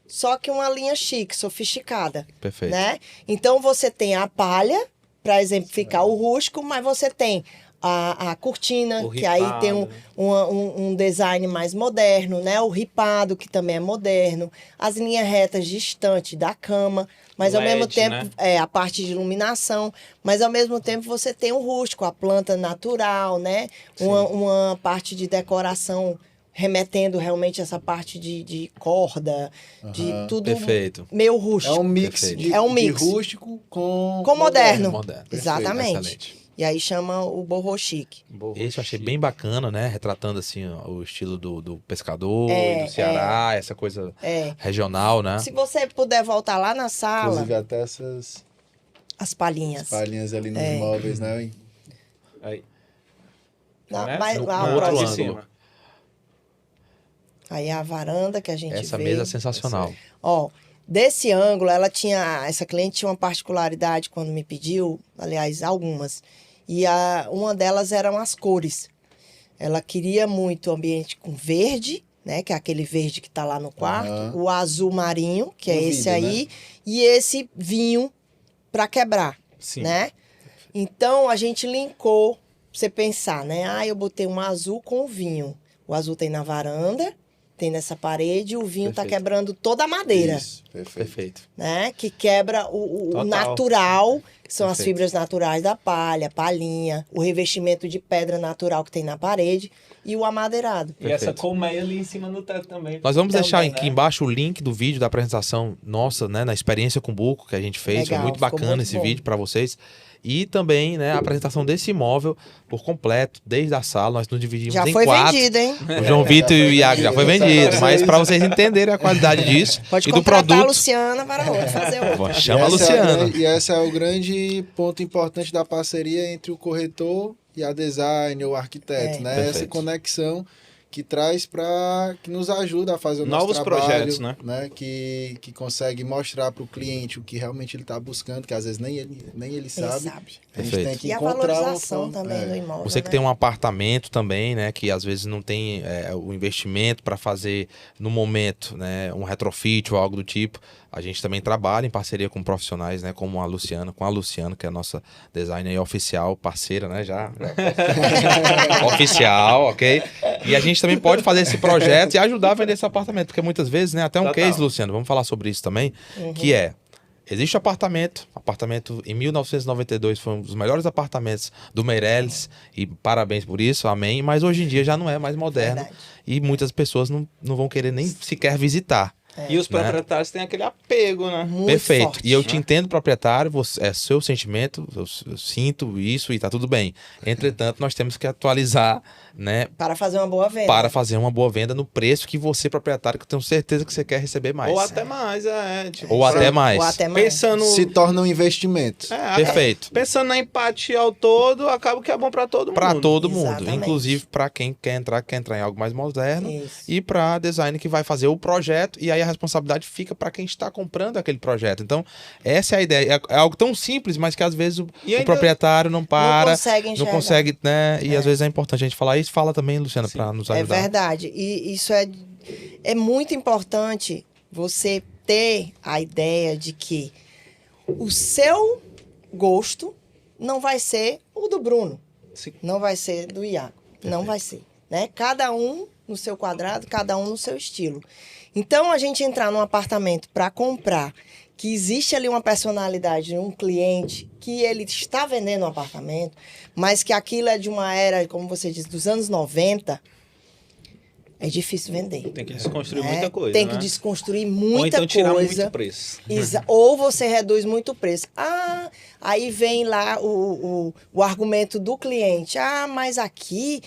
só que uma linha chique, sofisticada. Perfeito. Né? Então você tem a palha, para exemplificar o rústico, mas você tem a cortina, O que aí tem ripado. um design mais moderno, né? O ripado, que também é moderno, as linhas retas distantes da cama, mas ao LED, mesmo tempo, né? a parte de iluminação, mas ao mesmo tempo você tem o rústico, a planta natural, né? Uma parte de decoração remetendo realmente essa parte de corda, de tudo Perfeito. meio É rústico. um mix, Perfeito. de, É um mix. de rústico com moderno. Moderno. Exatamente. Excelente. E aí chama o boho chique. Esse eu achei bem bacana, né? Retratando assim ó, o estilo do pescador, e do Ceará, essa coisa regional, né? Se você puder voltar lá na sala, Inclusive até essas as palhinhas. palhinhas ali nos móveis, né? Aí. Na- Né? mas No- lá no o outro próximo. ângulo. cima. Aí a varanda que a gente Essa vê. mesa é sensacional. Ó, desse ângulo, essa cliente tinha uma particularidade quando me pediu, aliás, algumas. E uma delas eram as cores. Ela queria muito o ambiente com verde, né? Que é aquele verde que tá lá no quarto. O azul marinho, que é No esse vidro, aí. E esse vinho para quebrar, Sim. né? Então, a gente linkou, pra você pensar, né? Eu botei um azul com o vinho. O azul tem na varanda, tem nessa parede, e o vinho tá Perfeito. quebrando toda a madeira, Isso, perfeito. Perfeito. né? Que quebra o Total. natural, que são as Perfeito. fibras naturais da palha, palhinha, o revestimento de pedra natural que tem na parede e o amadeirado. E essa Perfeito. colmeia ali em cima no teto também. Nós vamos Também, deixar né? aqui embaixo o link do vídeo da apresentação nossa, né, na experiência com o Buco que a gente fez. Legal, Foi muito ficou bacana muito esse bom. vídeo para vocês. e também, né, a apresentação desse imóvel por completo, desde a sala, nós nos dividimos Já em foi 4. vendido, hein? O João Vitor e o Iago já foi vendido, mas para vocês entenderem a qualidade disso Pode e do contratar produto. a Luciana para outro, fazer outro. Chama a E esse Luciana. E esse é o grande ponto importante da parceria entre o corretor e a designer, o arquiteto, né? Perfeito. Essa conexão que traz que nos ajuda a fazer o nosso Novos trabalho, projetos, né? Que consegue mostrar para o cliente o que realmente ele está buscando, que às vezes nem ele sabe. A gente Perfeito. tem que E a encontrar valorização também do imóvel. Você que né? tem um apartamento também, né, que às vezes não tem o investimento para fazer no momento, né, um retrofit ou algo do tipo, a gente também trabalha em parceria com profissionais, né, como a Luciana, que é a nossa designer oficial, parceira, né, já oficial, ok? E a gente também pode fazer esse projeto e ajudar a vender esse apartamento, porque muitas vezes, né, até um Total. case, Luciano, vamos falar sobre isso também, que existe apartamento em 1992 foi um dos melhores apartamentos do Meirelles, e parabéns por isso, amém, mas hoje em dia já não é mais moderno. Verdade. E muitas pessoas não vão querer nem sequer visitar. E os proprietários têm aquele apego, né? Muito Perfeito. forte. E eu te entendo, proprietário, é seu sentimento, eu sinto isso e tá tudo bem. Entretanto, nós temos que atualizar, né, Para fazer uma boa venda. para fazer uma boa venda no preço que você, proprietário, que eu tenho certeza que você quer receber mais. Ou até mais, tipo, Ou até mais. Ou até mais. pensando... Se torna um investimento. Perfeito. Pensando na empatia ao todo, acaba que é bom para todo mundo. Para todo mundo, Exatamente. inclusive para quem quer entrar em algo mais moderno, Isso. e para design que vai fazer o projeto, e aí a responsabilidade fica para quem está comprando aquele projeto. Então, essa é a ideia. É algo tão simples, mas que às vezes o ainda proprietário não para, Não consegue não enxergar. consegue, né? E às vezes é importante a gente falar isso. Fala também, Luciana, para nos É ajudar. verdade. E isso é muito importante você ter a ideia de que o seu gosto não vai ser o do Bruno. Sim. Não vai ser do Iago. Não vai ser. Né? Cada um no seu quadrado, cada um no seu estilo. Então, a gente entrar num apartamento para comprar, que existe ali uma personalidade de um cliente, que ele está vendendo um apartamento, mas que aquilo é de uma era, como você diz, dos anos 90, é difícil vender. Tem que desconstruir né? muita coisa, Tem né? que desconstruir Ou muita então tirar coisa. muito preço. Ou você reduz muito o preço. Aí vem lá o argumento do cliente. Mas aqui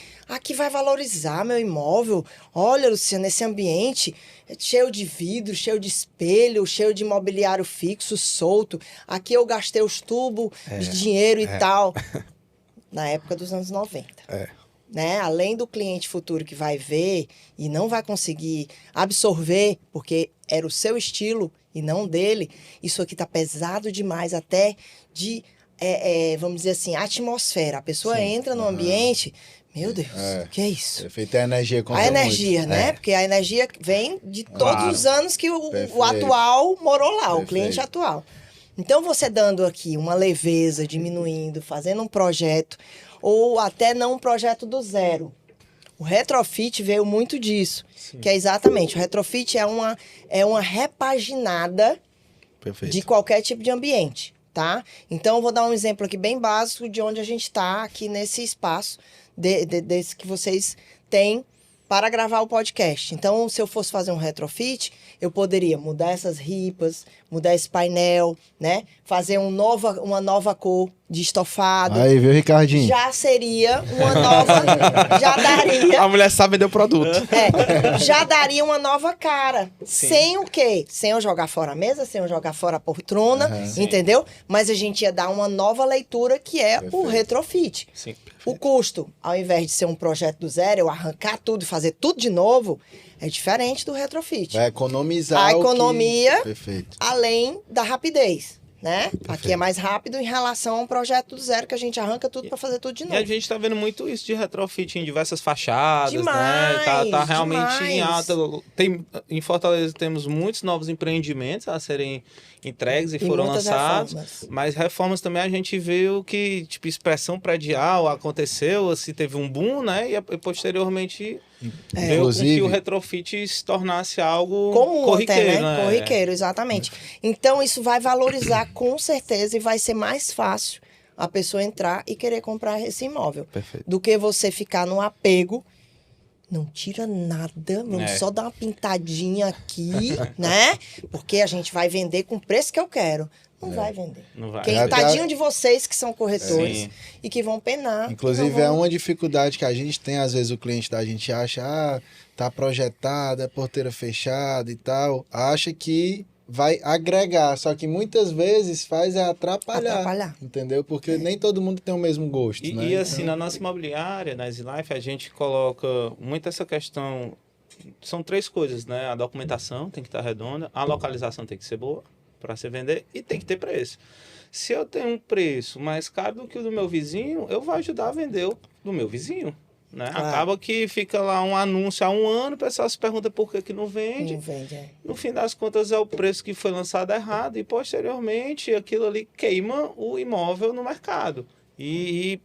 vai valorizar meu imóvel. Olha, Luciana, esse ambiente é cheio de vidro, cheio de espelho, cheio de mobiliário fixo, solto. Aqui eu gastei os tubos de dinheiro e tal. Na época dos anos 90. Né? Além do cliente futuro que vai ver e não vai conseguir absorver, porque era o seu estilo e não dele, isso aqui tá pesado demais, até de, vamos dizer assim, atmosfera. A pessoa entra no ambiente, meu Deus, o que é isso? Feito a energia conta A energia, muito. né? Porque a energia vem de todos Claro. os anos que o Perfeito. atual morou lá, o Perfeito. cliente atual. Então, você dando aqui uma leveza, diminuindo, fazendo um projeto, ou até não um projeto do zero. O retrofit veio muito disso, que é exatamente, o retrofit é uma repaginada Perfeito. de qualquer tipo de ambiente, tá? Então, eu vou dar um exemplo aqui bem básico de onde a gente está aqui nesse espaço desse que vocês têm para gravar o podcast. Então, se eu fosse fazer um retrofit, eu poderia mudar essas ripas, mudar esse painel, né? Fazer uma nova cor de estofado. Aí, viu, Ricardinho? Já seria uma nova... já daria... A mulher sabe vender o produto. já daria uma nova cara. Sem o quê? Sem eu jogar fora a mesa, sem eu jogar fora a poltrona, entendeu? Mas a gente ia dar uma nova leitura, que é o retrofit. Sim. O custo, ao invés de ser um projeto do zero, eu arrancar tudo e fazer tudo de novo, é diferente do retrofit. Vai economizar A economia, Perfeito. além da rapidez, né? Aqui é mais rápido em relação a um projeto do zero, que a gente arranca tudo para fazer tudo de E novo. a gente tá vendo muito isso de retrofit em diversas fachadas, Demais, né? Tá realmente em demais. alta. Em Fortaleza temos muitos novos empreendimentos a serem entregues e foram muitas lançados. reformas. Mas reformas também a gente viu que, tipo, expressão predial aconteceu, assim, teve um boom, né? E posteriormente veio com Inclusive- que o retrofit se tornasse algo Comum corriqueiro, até, né? né? Corriqueiro, exatamente. Então, isso vai valorizar com certeza e vai ser mais fácil a pessoa entrar e querer comprar esse imóvel. Perfeito. Do que você ficar no apego não tira nada, vamos só dar uma pintadinha aqui, né? Porque a gente vai vender com o preço que eu quero. Não vai vender. Não vai. Porque tadinho de vocês que são corretores e que vão penar. Inclusive, é uma dificuldade que a gente tem, às vezes o cliente da gente acha, tá projetada, porteira fechada e tal, acha que vai agregar, só que muitas vezes faz atrapalhar. Entendeu? Porque nem todo mundo tem o mesmo gosto, né? E assim, na nossa imobiliária, na EasyLife, a gente coloca muito essa questão, são 3 coisas, né? A documentação tem que estar redonda, a localização tem que ser boa para se vender e tem que ter preço. Se eu tenho um preço mais caro do que o do meu vizinho, eu vou ajudar a vender o do meu vizinho, né? Acaba que fica lá um anúncio há 1 ano, o pessoal se pergunta por que não vende. Não vende, No fim das contas é o preço que foi lançado errado e posteriormente aquilo ali queima o imóvel no mercado. E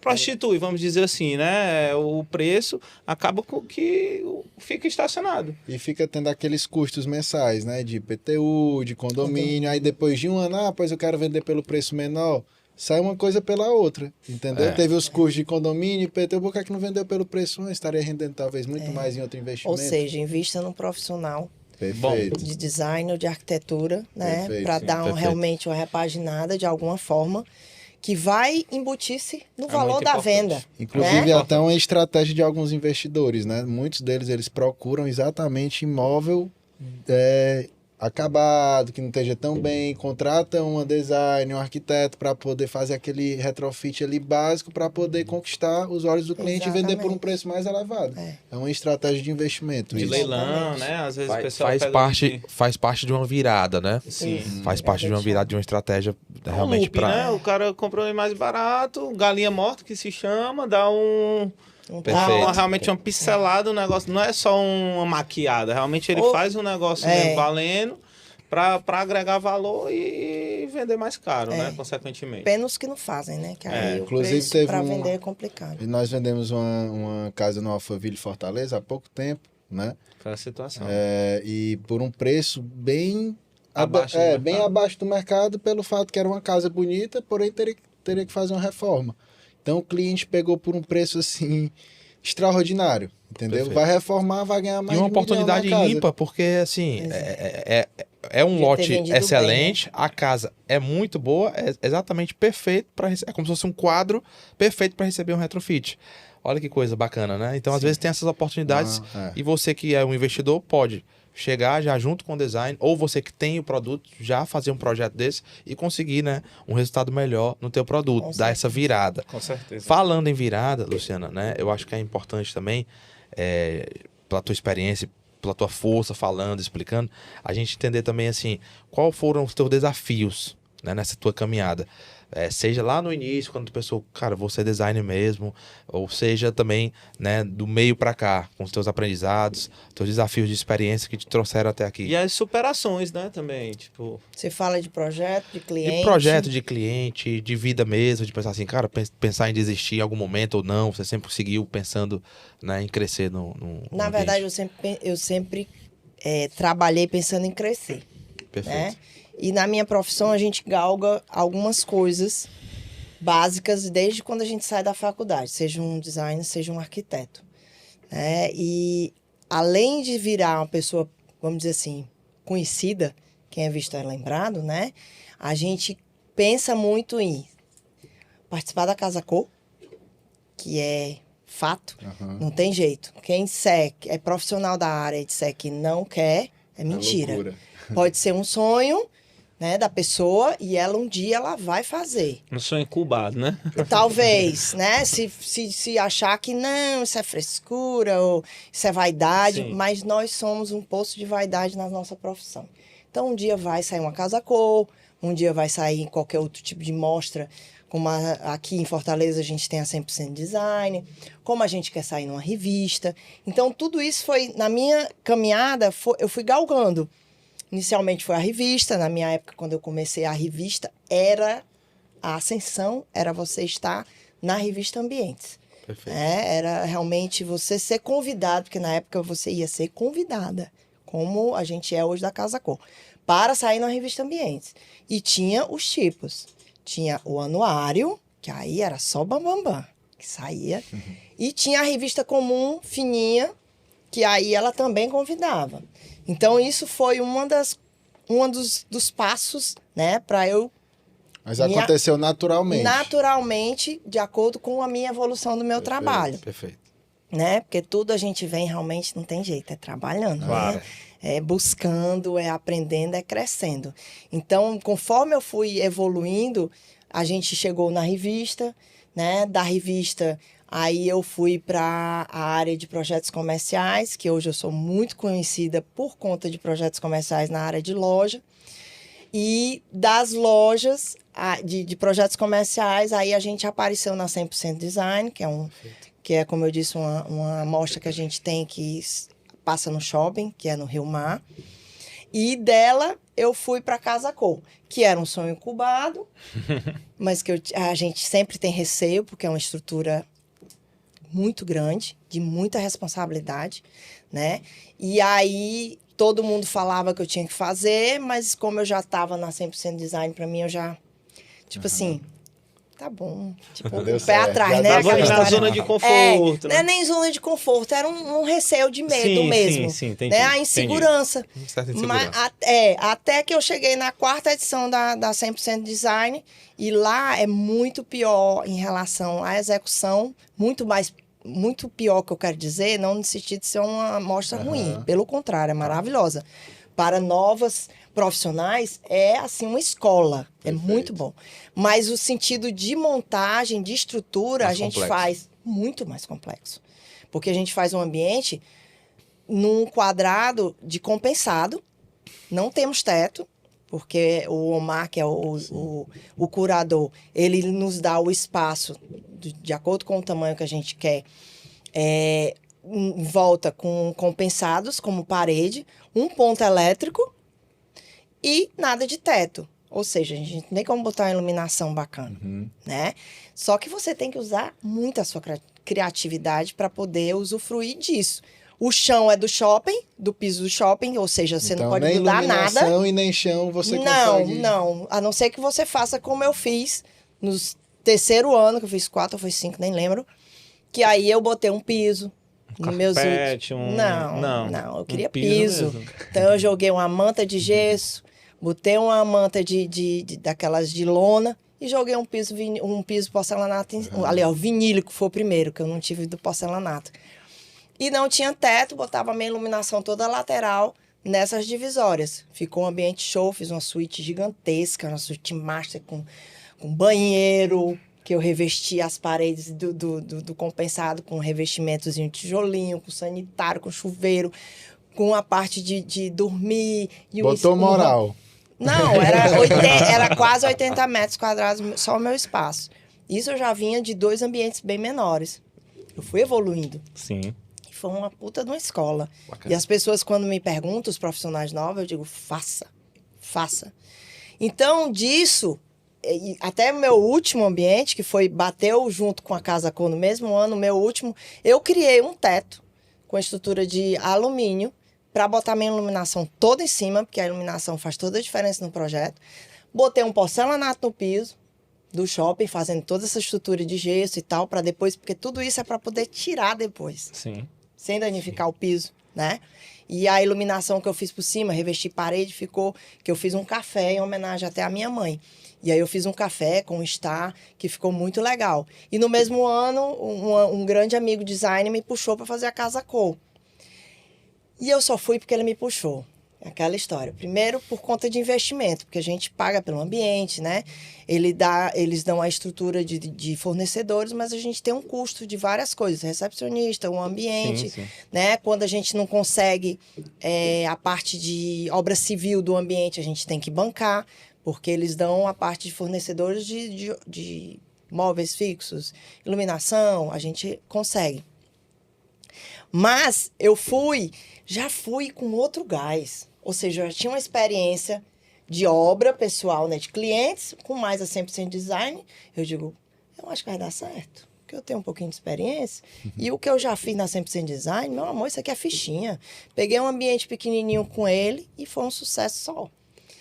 prostitui, vamos dizer assim, né? O preço acaba com que fica estacionado. E fica tendo aqueles custos mensais, né? De IPTU, de condomínio. Aí depois de 1 ano, pois eu quero vender pelo preço menor. Sai uma coisa pela outra, entendeu? Teve os custos de condomínio, IPTU, por que não vendeu pelo preço? Estaria rendendo talvez muito mais em outro investimento. Ou seja, invista num profissional Perfeito. de design ou de arquitetura, né? Para dar realmente uma repaginada de alguma forma, que vai embutir-se no valor da venda. Inclusive, até uma estratégia de alguns investidores, né? Muitos deles, eles procuram exatamente imóvel acabado, que não esteja tão bem, contratam um design, um arquiteto para poder fazer aquele retrofit ali básico para poder conquistar os olhos do cliente e vender por um preço mais elevado. É uma estratégia de investimento. De leilão, né? Às vezes o pessoal faz parte de uma virada, né? Sim. Faz parte de uma virada, de uma estratégia realmente para... né? O cara comprou mais barato, galinha morta que se chama, dá realmente uma pincelada no negócio. Não é só uma maquiada. Realmente ele faz um negócio mesmo valendo para agregar valor e vender mais caro, né? Consequentemente. Penos que não fazem, né? Que aí inclusive para vender é complicado. E nós vendemos uma casa no Alphaville, Fortaleza, há pouco tempo, né? Foi a situação. E por um preço bem abaixo bem abaixo do mercado, pelo fato que era uma casa bonita, porém teria que fazer uma reforma. Então o cliente pegou por um preço assim extraordinário, entendeu? Perfeito. Vai reformar, vai ganhar mais e uma de R$1 oportunidade milhão na casa. ímpar, porque assim é um lote excelente, bem, né? A casa é muito boa, é exatamente perfeito é como se fosse um quadro perfeito para receber um retrofit. Olha que coisa bacana, né? Então, às vezes tem essas oportunidades e você que é um investidor pode chegar já junto com o design, ou você que tem o produto, já fazer um projeto desse e conseguir, né, um resultado melhor no teu produto, dar essa virada. Com certeza. Falando em virada, Luciana, né, eu acho que é importante também, pela tua experiência, pela tua força, falando, explicando, a gente entender também, assim, qual foram os teus desafios, né, nessa tua caminhada. Seja lá no início, quando tu pensou, cara, vou ser designer mesmo, ou seja também, né, do meio para cá, com os teus aprendizados, teus desafios de experiência que te trouxeram até aqui. E as superações, né, também, tipo... Você fala de projeto, de cliente... De projeto, de cliente, de vida mesmo, de pensar assim, cara, pensar em desistir em algum momento ou não, você sempre seguiu pensando, né, em crescer no Na verdade, eu sempre trabalhei pensando em crescer. Perfeito. Né? E na minha profissão a gente galga algumas coisas básicas desde quando a gente sai da faculdade, seja um designer, seja um arquiteto. Né? E além de virar uma pessoa, vamos dizer assim, conhecida, quem é visto é lembrado, né? A gente pensa muito em participar da Casa Cor, que é fato, não tem jeito. Quem disser que é profissional da área e disser que não quer, é mentira. Pode ser um sonho, né, da pessoa e ela um dia ela vai fazer. Um sonho incubado, né? Talvez, né? Se achar que não, isso é frescura ou isso é vaidade, mas nós somos um poço de vaidade na nossa profissão. Então um dia vai sair uma Casa Cor, um dia vai sair em qualquer outro tipo de mostra, como aqui em Fortaleza a gente tem a 100% Design, como a gente quer sair numa revista. Então tudo isso foi, na minha caminhada, eu fui galgando. Inicialmente foi a revista, na minha época, quando eu comecei a revista, a ascensão era você estar na revista Ambientes. Perfeito. Era realmente você ser convidado, porque na época você ia ser convidada, como a gente é hoje da Casa Cor, para sair na revista Ambientes. E tinha os tipos. Tinha o anuário, que aí era só bambambam. que saía. E tinha a revista comum, fininha, que aí ela também convidava. Então, isso foi um dos passos, né, para eu... Mas aconteceu naturalmente. Naturalmente, de acordo com a minha evolução do meu trabalho. Perfeito. Né? Porque tudo a gente vem realmente, não tem jeito, é trabalhando, Claro. né? É buscando, é aprendendo, é crescendo. Então, conforme eu fui evoluindo, a gente chegou na revista, né? Da revista, aí eu fui para a área de projetos comerciais, que hoje eu sou muito conhecida por conta de projetos comerciais na área de loja. E das lojas, de projetos comerciais, aí a gente apareceu na 100% Design, que é, como eu disse, uma amostra que a gente tem que passa no shopping, que é no Rio Mar. E dela eu fui para Casa Cor, que era um sonho incubado, mas que a gente sempre tem receio, porque é uma estrutura muito grande, de muita responsabilidade, né? E aí todo mundo falava que eu tinha que fazer, mas como eu já estava na 100% Design, para mim eu já, tipo assim, tá bom, tipo, Deu pé certo. atrás, Já né? deu Aquela certo. Na história. zona de conforto, Não é nem zona de conforto, era um receio de medo mesmo. Sim, entendi. Né? A insegurança. Uma certa Mas, insegurança. até que eu cheguei na 4ª edição da 100% Design, e lá é muito pior em relação à execução, muito pior, que eu quero dizer, não no sentido de ser uma amostra ruim, pelo contrário, é maravilhosa. Para novas profissionais, é assim uma escola, é muito bom. Mas o sentido de montagem, de estrutura, Mais a gente complexo. faz muito mais complexo. Porque a gente faz um ambiente num quadrado de compensado, não temos teto, porque o Omar, que é o curador, ele nos dá o espaço de acordo com o tamanho que a gente quer, em volta com compensados, como parede, um ponto elétrico e nada de teto. Ou seja, a gente não tem como botar uma iluminação bacana, né? Só que você tem que usar muito a sua criatividade para poder usufruir disso. O chão é do shopping, do piso do shopping, ou seja, você Então, não pode nem mudar nada. iluminação e nem chão você Não, consegue... não. A não ser que você faça como eu fiz no terceiro ano, que eu fiz 4 ou foi 5, nem lembro. Que aí eu botei um piso. No meus Carpete, Não, eu queria piso piso. mesmo. Então eu joguei uma manta de gesso, botei uma manta daquelas de lona e joguei um piso porcelanato, aliás, vinílico foi o primeiro, que eu não tive do porcelanato. E não tinha teto, botava a minha iluminação toda lateral nessas divisórias. Ficou um ambiente show, fiz uma suíte gigantesca, uma suíte master com banheiro, que eu revesti as paredes do compensado com revestimentos em tijolinho, com sanitário, com chuveiro, com a parte de dormir. Botou moral. Não, era quase 80 metros quadrados, só o meu espaço. Isso eu já vinha de 2 ambientes bem menores. Eu fui evoluindo. Sim. Foi uma puta de uma escola. Bacana. E as pessoas, quando me perguntam, os profissionais novos, eu digo, faça. Então, disso, até o meu último ambiente, que bateu junto com a Casa Cor no mesmo ano, meu último, eu criei um teto com estrutura de alumínio para botar minha iluminação toda em cima, porque a iluminação faz toda a diferença no projeto. Botei um porcelanato no piso do shopping, fazendo toda essa estrutura de gesso e tal, para depois, porque tudo isso é para poder tirar depois. Sim. Sem danificar o piso, né? E a iluminação que eu fiz por cima, revesti parede, ficou... Que eu fiz um café em homenagem até à minha mãe. E aí eu fiz um café com Star, que ficou muito legal. E no mesmo ano, um grande amigo designer me puxou para fazer a Casa Cor. E eu só fui porque ele me puxou. Aquela história. Primeiro, por conta de investimento, porque a gente paga pelo ambiente, né? Eles dão a estrutura de fornecedores, mas a gente tem um custo de várias coisas. Recepcionista, o ambiente, Sim. né? Quando a gente não consegue a parte de obra civil do ambiente, a gente tem que bancar, porque eles dão a parte de fornecedores de móveis fixos, iluminação, a gente consegue. Mas eu já fui com outro gás. Ou seja, eu já tinha uma experiência de obra pessoal, né, de clientes, com mais a 100% design. Eu digo, eu acho que vai dar certo, porque eu tenho um pouquinho de experiência. E o que eu já fiz na 100% design, meu amor, isso aqui é fichinha. Peguei um ambiente pequenininho com ele e foi um sucesso só.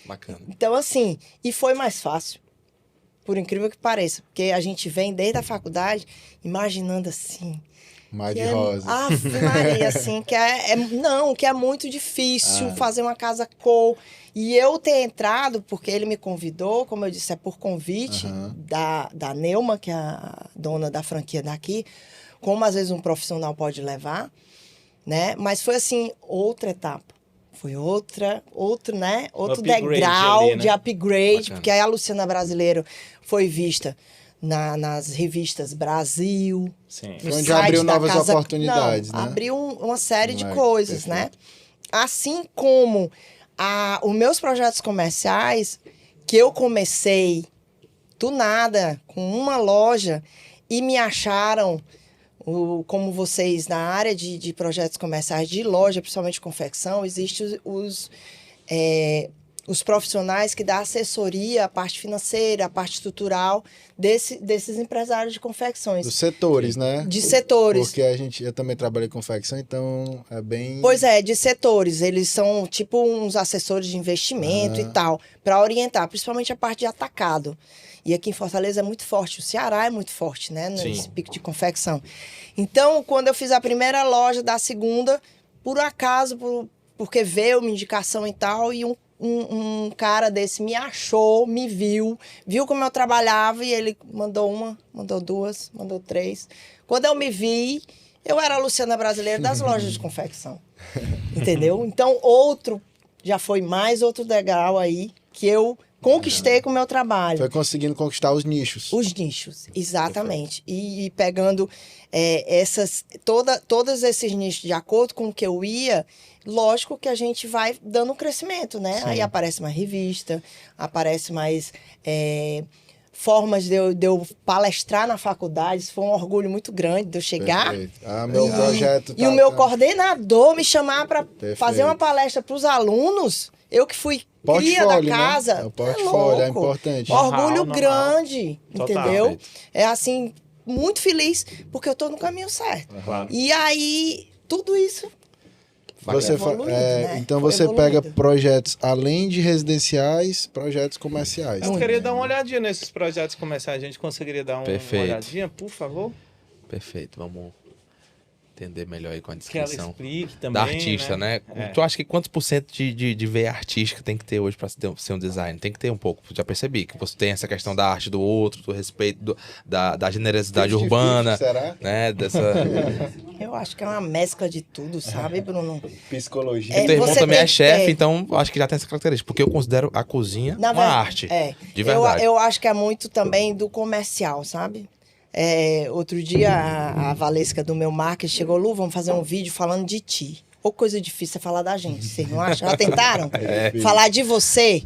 Bacana. Então, assim, e foi mais fácil. por incrível que pareça. Porque a gente vem desde a faculdade imaginando assim... Mar de Rosa. Ave Maria, assim, que é muito difícil fazer uma casa cor. E eu ter entrado, porque ele me convidou, como eu disse, é por convite da Neuma, que é a dona da franquia daqui, como às vezes um profissional pode levar, né? Mas foi, assim, outra etapa. Foi outro degrau ali, né? De upgrade, bacana. Porque aí a Luciana Brasileiro foi vista nas revistas Brasil. Sim. Onde abriu novas oportunidades, né? Abriu uma série de coisas, perfeito. Né? Assim como os meus projetos comerciais, que eu comecei do nada, com uma loja, e me acharam, como vocês, na área de projetos comerciais de loja, principalmente confecção, existem os profissionais que dão assessoria, a parte financeira, a parte estrutural desses empresários de confecções. Dos setores, né? De setores. Porque eu também trabalhei com confecção, então é bem... Pois é, de setores. Eles são tipo uns assessores de investimento e tal, para orientar, principalmente a parte de atacado. E aqui em Fortaleza é muito forte, o Ceará é muito forte, né? Nesse pico de confecção. Então, quando eu fiz a primeira loja, da segunda, por acaso, porque veio uma indicação e tal, e um cara desse me achou, me viu como eu trabalhava, e ele mandou uma, mandou duas, mandou três. Quando eu me vi, eu era a Luciana Brasileira das lojas de confecção. Entendeu? Então, já foi mais outro degrau aí que eu conquistei com o meu trabalho. Foi conseguindo conquistar os nichos. Os nichos, exatamente. E pegando todos esses nichos de acordo com o que eu ia, lógico que a gente vai dando um crescimento, né? Sim. Aí aparece mais revista, aparece mais formas de eu palestrar na faculdade. Isso foi um orgulho muito grande de eu chegar. Perfeito. Meu projeto e o meu coordenador me chamar para fazer uma palestra para os alunos. Eu que fui cria da casa. Né? O portfólio é importante. Orgulho grande, entendeu? É assim, muito feliz, porque eu tô no caminho certo. Claro. E aí, tudo isso... né? Então você pega projetos além de residenciais, projetos comerciais. Eu queria dar uma olhadinha nesses projetos comerciais. A gente conseguiria dar uma olhadinha, por favor? Perfeito, vamos entender melhor aí com a descrição. Que ela explique também, da artista, né? Tu acha que quantos por cento de veia artística tem que ter hoje para ser um design? Tem que ter um pouco. Já percebi que você tem essa questão da arte do outro, do respeito, da generosidade urbana. Será? Né? Eu acho que é uma mescla de tudo, sabe, Bruno? Psicologia. Teu irmão também é chefe, então acho que já tem essa característica. Porque eu considero a cozinha uma arte. De verdade. Eu acho que é muito também do comercial, sabe? Outro dia a Valesca do meu marketing chegou, Lu, vamos fazer um vídeo falando de ti. Ou coisa difícil é falar da gente, vocês não acham? Já tentaram? Falar de você?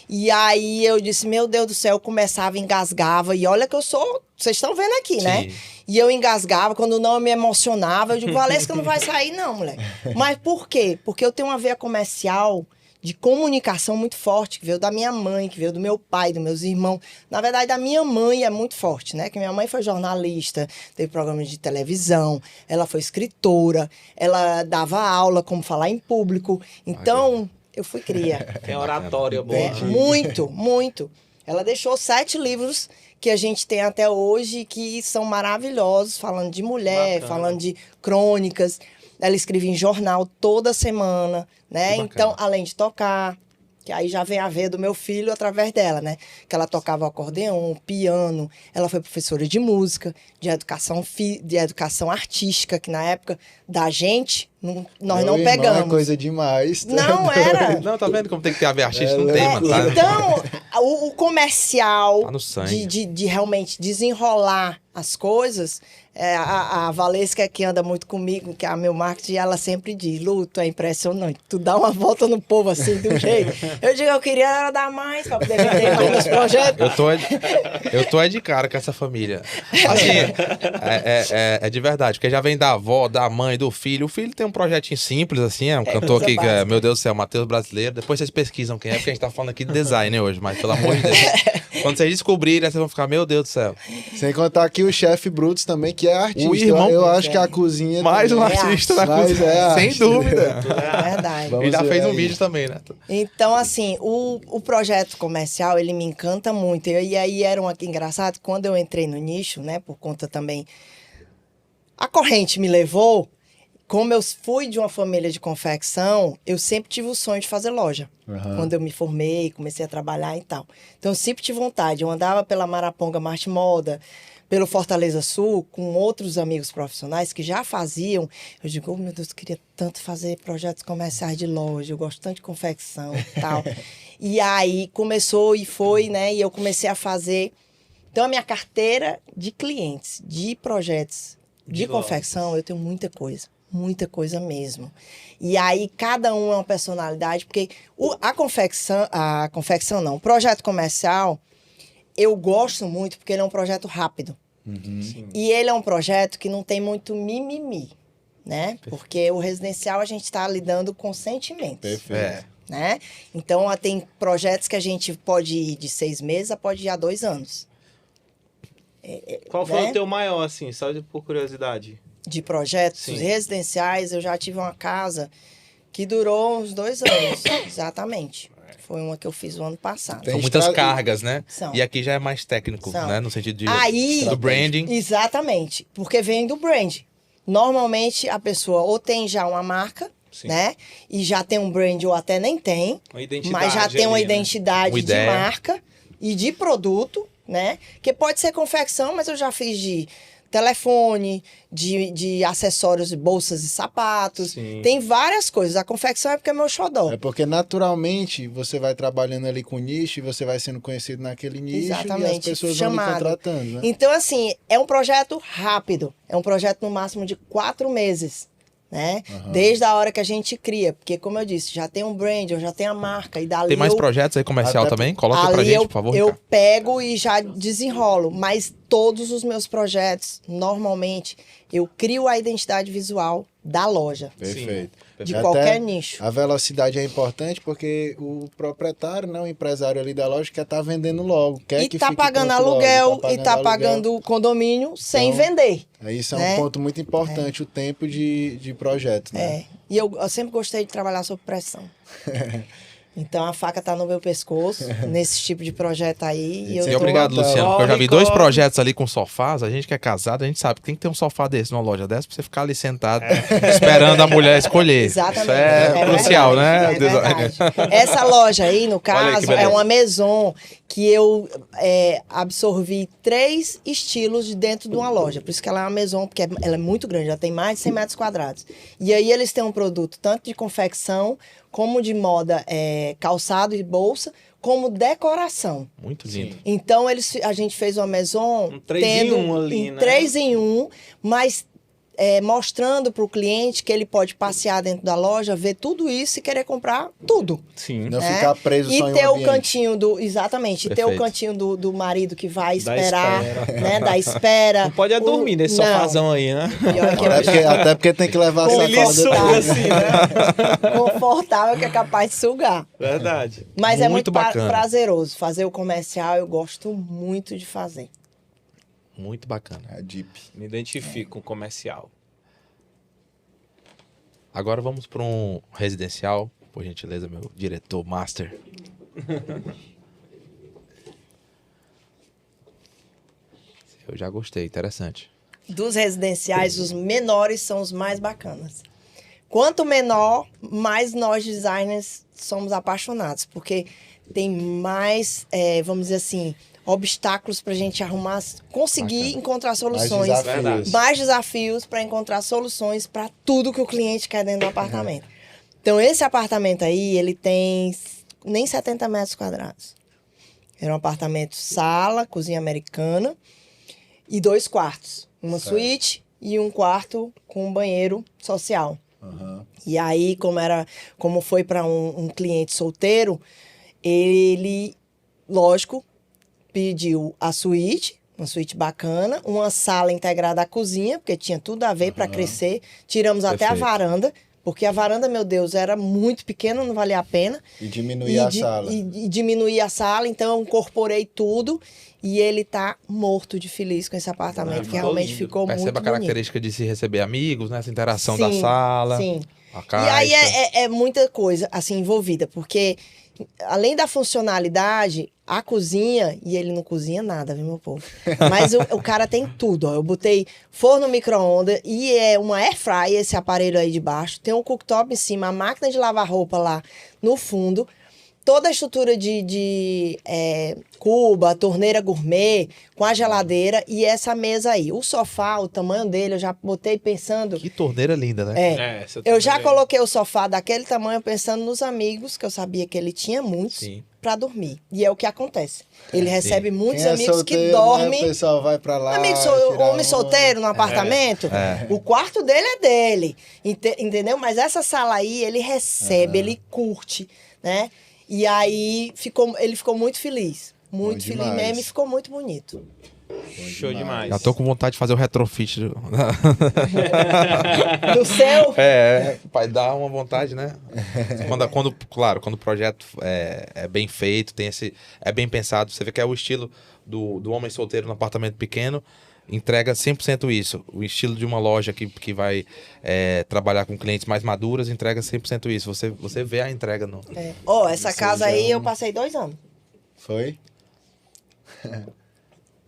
E aí eu disse, meu Deus do céu, eu começava, engasgava, e olha que eu sou, vocês estão vendo aqui, né? E eu engasgava, quando não eu me emocionava, eu digo, Valesca não vai sair não, moleque. Mas por quê? Porque eu tenho uma veia comercial de comunicação muito forte, que veio da minha mãe, que veio do meu pai, dos meus irmãos. Na verdade, da minha mãe é muito forte, né? Que minha mãe foi jornalista, teve programas de televisão, ela foi escritora, ela dava aula como falar em público. Então, eu fui cria. Tem oratória boa. Muito, muito. Ela deixou 7 livros que a gente tem até hoje, que são maravilhosos, falando de mulher, falando de crônicas. Ela escreve em jornal toda semana, né? Então, além de tocar, que aí já vem a veia do meu filho através dela, né? Que ela tocava acordeon, piano, ela foi professora de música, de educação artística, que na época da gente, nós não pegamos. É coisa demais. Não era. Não, tá vendo como tem que ter a veia artística? Não tem, mano. Tá? Então, o comercial, tá no sangue. De realmente desenrolar as coisas, a Valesca, que anda muito comigo, que é a meu marketing, ela sempre diz, Lu, tu é impressionante, tu dá uma volta no povo assim, do jeito. Eu digo, eu queria dar mais, pra poder vender mais nos projetos. Eu tô de cara com essa família. Assim, é de verdade, porque já vem da avó, da mãe, do filho. O filho tem um projetinho simples, assim, é um cantor aqui que é, meu Deus do céu, Matheus Brasileiro. Depois vocês pesquisam quem é, porque a gente tá falando aqui de design hoje, mas pelo amor de Deus. Quando vocês descobrirem, vocês vão ficar, meu Deus do céu. Sem contar aqui o chefe Brutus também, que é artista. O irmão- eu acho que a cozinha Mais um também... artista da Mas cozinha, é sem arte. dúvida. É verdade. Vamos Ele já ver fez um aí. vídeo também, né? Então, assim, o projeto comercial, ele me encanta muito. E aí era engraçado, quando eu entrei no nicho, né, por conta também... A corrente me levou, como eu fui de uma família de confecção, eu sempre tive o sonho de fazer loja. Aham. Quando eu me formei, comecei a trabalhar e tal. Então, eu sempre tive vontade. Eu andava pela Maraponga Marte Moda, pelo Fortaleza Sul, com outros amigos profissionais que já faziam. Eu digo, oh, meu Deus, eu queria tanto fazer projetos comerciais de loja, eu gosto tanto de confecção e tal. E aí começou e foi, né? E eu comecei a fazer. Então, a minha carteira de clientes, de projetos de confecção, eu tenho muita coisa mesmo. E aí, cada um é uma personalidade, porque a confecção não, o projeto comercial, eu gosto muito porque ele é um projeto rápido. E ele é um projeto que não tem muito mimimi, né? Porque o residencial a gente está lidando com sentimentos. Perfeito. Né? Então, tem projetos que a gente pode ir de 6 meses a pode ir a 2 anos. Qual foi né? o teu maior, assim, só por curiosidade? De projetos Sim. residenciais, eu já tive uma casa que durou uns 2 anos, exatamente. Foi uma que eu fiz o ano passado. Tem São muitas estrada- cargas, né? São. E aqui já é mais técnico, São. né? No sentido de Aí, do branding. exatamente, porque vem do brand. Normalmente, a pessoa ou tem já uma marca, Sim. né? E já tem um brand ou até nem tem. Uma identidade Mas já tem uma ali, né? identidade Uma de ideia. marca e de produto, né? Que pode ser confecção, mas eu já fiz de telefone, de acessórios, bolsas e sapatos. Sim. Tem várias coisas. A confecção é porque é meu xodó. É porque naturalmente você vai trabalhando ali com nicho e você vai sendo conhecido naquele nicho e as Exatamente, pessoas vão lhe chamado. contratando, né? Então, assim, é um projeto rápido. É um projeto no máximo de 4 meses, né? Desde a hora que a gente cria. Porque, como eu disse, já tem um brand, eu já tenho a marca. E dali Tem mais eu, projetos aí comercial Até- também? Coloca pra ali gente, eu, por favor, eu Ricardo. pego e já desenrolo. Mas todos os meus projetos, normalmente, eu crio a identidade visual da loja. Perfeito. De Até qualquer nicho. A velocidade é importante porque o proprietário, né, o empresário ali da loja quer estar vendendo logo. Quer E que tá fique pagando pronto logo, aluguel, e tá aluguel. pagando condomínio sem Então, vender. Isso é né? um ponto muito importante, o tempo de projeto, né? É. E eu sempre gostei de trabalhar sob pressão. Então a faca tá no meu pescoço, nesse tipo de projeto aí. E eu E tô... obrigado, botando. Luciano, porque eu já vi Corre, 2 corre. projetos ali com sofás. A gente que é casado, a gente sabe que tem que ter um sofá desse numa loja dessa pra você ficar ali sentado, esperando a mulher escolher. Exatamente. Isso é crucial, verdade, né? É verdade. Essa loja aí, no Olha aí que caso, beleza. é uma maison que eu absorvi 3 estilos de dentro de uma loja. Por isso que ela é uma maison, porque ela é muito grande, ela tem mais de 100 metros quadrados. E aí eles têm um produto tanto de confecção, como de moda, calçado e bolsa, como decoração. Muito lindo. Então, a gente fez uma maison Um 3 em 1 ali, né? 3 em 1, mas mostrando para o cliente que ele pode passear dentro da loja, ver tudo isso e querer comprar tudo. Sim. Não né? ficar preso E só em ter um o ambiente. cantinho do... Exatamente. E ter o Perfeito. cantinho do marido que vai Da esperar, espera. né? Da espera. Não pode dormir nesse Não. sofazão aí, né? Pior que Até porque tem que levar a Com sacola lição, depois. assim, né? confortável que é capaz de sugar. Verdade. Mas é Muito muito bacana. prazeroso. Fazer o comercial, eu gosto muito de fazer. Muito bacana. A Jeep. Me identifico com comercial. Agora vamos para um residencial, por gentileza, meu diretor master. Eu já gostei, interessante. Dos residenciais, os menores são os mais bacanas. Quanto menor, mais nós designers somos apaixonados, porque tem mais, vamos dizer assim, obstáculos para a gente arrumar, conseguir Bacana. encontrar soluções. Mais Verdade. desafios. Mais desafios para encontrar soluções para tudo que o cliente quer dentro do apartamento. Então, esse apartamento aí, ele tem nem 70 metros quadrados. Era um apartamento sala, cozinha americana e 2 quartos. Uma Certo. suíte e um quarto com um banheiro social. Aham. E aí, como foi para um cliente solteiro, ele, lógico, pediu a suíte, uma suíte bacana, uma sala integrada à cozinha, porque tinha tudo a ver para crescer. Tiramos até a Perfeito. varanda, Porque a varanda, meu Deus, era muito pequena, não valia a pena. E diminuir a sala. E diminuir a sala, então eu incorporei tudo. E ele tá morto de feliz com esse apartamento, que realmente ficou muito bonito. Percebe a característica de se receber amigos, né? Essa interação da Sim, sala. Sim. A caixa. E aí é muita coisa, assim, envolvida. Porque, além da funcionalidade, a cozinha... E ele não cozinha nada, viu, meu povo? Mas o cara tem tudo, ó. Eu botei forno micro-ondas e é uma air fryer, esse aparelho aí de baixo. Tem um cooktop em cima, a máquina de lavar roupa lá no fundo. Toda a estrutura de cuba, torneira gourmet, com a geladeira e essa mesa aí. O sofá, o tamanho dele, eu já botei pensando... Que torneira linda, né? Eu já coloquei o sofá daquele tamanho pensando nos amigos, que eu sabia que ele tinha muitos, para dormir. E é o que acontece. Ele recebe muitos amigos que dormem... Né? O pessoal vai para lá... Homem solteiro no apartamento, o quarto dele é dele, entendeu? Mas essa sala aí, ele recebe, ele curte, né? E aí ele ficou muito feliz. Muito feliz demais. mesmo e ficou muito bonito. Show demais. Já tô com vontade de fazer o retrofit. Do seu? Vai dar uma vontade, né? Quando o projeto é bem feito, é bem pensado, você vê que é o estilo do homem solteiro no apartamento pequeno, entrega 100% isso. O estilo de uma loja que vai trabalhar com clientes mais maduros entrega 100% isso. Você vê a entrega no... Essa casa aí eu passei 2 anos. Foi?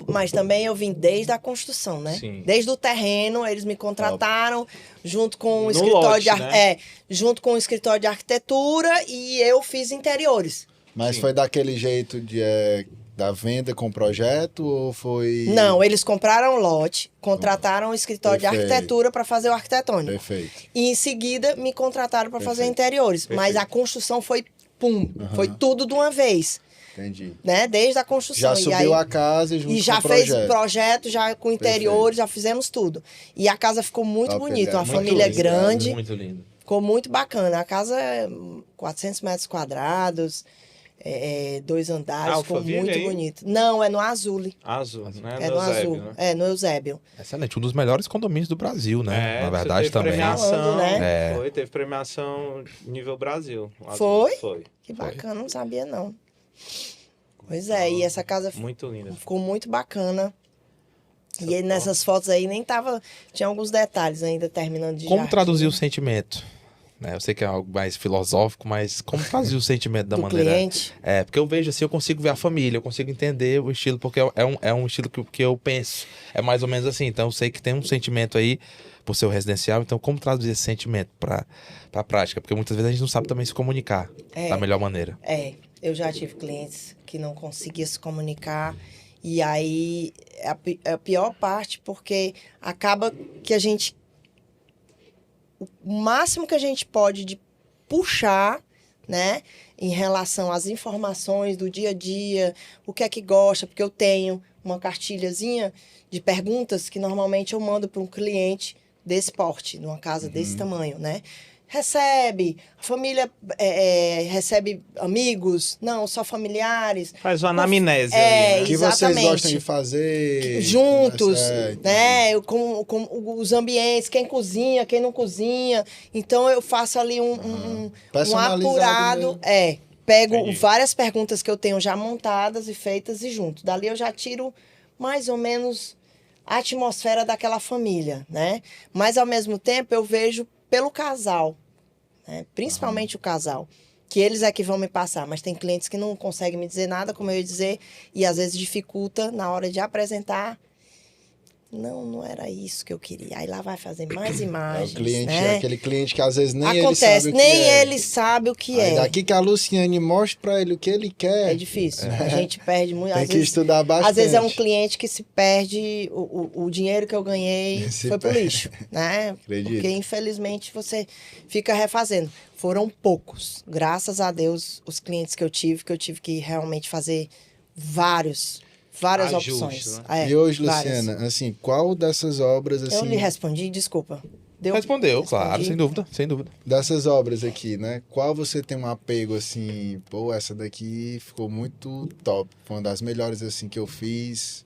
Mas também eu vim desde a construção, né? Sim. Desde o terreno, eles me contrataram junto com o No escritório lote, né? junto com o escritório de arquitetura e eu fiz interiores. Mas foi daquele jeito da venda com projeto ou foi... Não, eles compraram o lote, contrataram o escritório de arquitetura para fazer o arquitetônico. Perfeito. E em seguida me contrataram para fazer interiores. Mas a construção foi foi tudo de uma vez. Entendi. Né? Desde a construção. Já subiu a casa junto e já com o fez projeto. projeto, já com interiores, já fizemos tudo. E a casa ficou muito bonita, uma família grande. Muito lindo. Ficou muito bacana. A casa é 400 metros quadrados, 2 andares, ficou muito bonito. Não, é no Azul. Azul, né? É no Azul. Né? É, no Eusébio. Excelente, um dos melhores condomínios do Brasil, né? Na verdade também. Premiação, Falando, né? Teve premiação nível Brasil. Foi? Foi. Que bacana, não sabia não. Pois é, e essa casa muito linda. Ficou muito bacana. E aí, nessas fotos aí nem tava... Tinha alguns detalhes ainda terminando de Como jardim. traduzir o sentimento? Eu sei que é algo mais filosófico, mas como traduzir o sentimento da do maneira... cliente? Porque eu vejo assim, eu consigo ver a família, eu consigo entender o estilo, porque é um estilo que eu penso. É mais ou menos assim, então eu sei que tem um sentimento aí por ser o residencial, então como traduzir esse sentimento para a prática? Porque muitas vezes a gente não sabe também se comunicar da melhor maneira. Eu já tive clientes que não conseguiam se comunicar e aí é a pior parte porque acaba que a gente... O máximo que a gente pode de puxar, né, em relação às informações do dia a dia, o que é que gosta, porque eu tenho uma cartilhazinha de perguntas que normalmente eu mando para um cliente desse porte, numa casa desse tamanho, né? Recebe, a família recebe amigos, não, só familiares. Faz uma anamnese ali, né? O que vocês gostam de fazer? Juntos, né? Com os ambientes, quem cozinha, quem não cozinha. Então, eu faço ali um apurado. Pego várias perguntas que eu tenho já montadas e feitas e junto. Dali eu já tiro mais ou menos a atmosfera daquela família, né? Mas, ao mesmo tempo, eu vejo pelo casal, né? Principalmente o casal, que eles é que vão me passar, mas tem clientes que não conseguem me dizer nada, como eu ia dizer, e às vezes dificulta na hora de apresentar. Não era isso que eu queria. Aí lá vai fazer mais imagens, o cliente, né? aquele cliente que às vezes nem Acontece, ele sabe o que nem é. ele sabe o que Aí é. daqui que a Luciane mostra pra ele o que ele quer. É difícil. A gente perde muito. Tem que estudar bastante. Às vezes é um cliente que se perde, o dinheiro que eu ganhei foi pro lixo, né? Acredito. Porque, infelizmente, você fica refazendo. Foram poucos. Graças a Deus, os clientes que eu tive que realmente fazer várias opções. Né? E hoje, Luciana, assim, qual dessas obras, assim... Eu lhe respondi, desculpa. Respondeu, claro, sem dúvida. Dessas obras aqui, né? Qual você tem um apego, assim... Pô, essa daqui ficou muito top. Foi uma das melhores, assim, que eu fiz.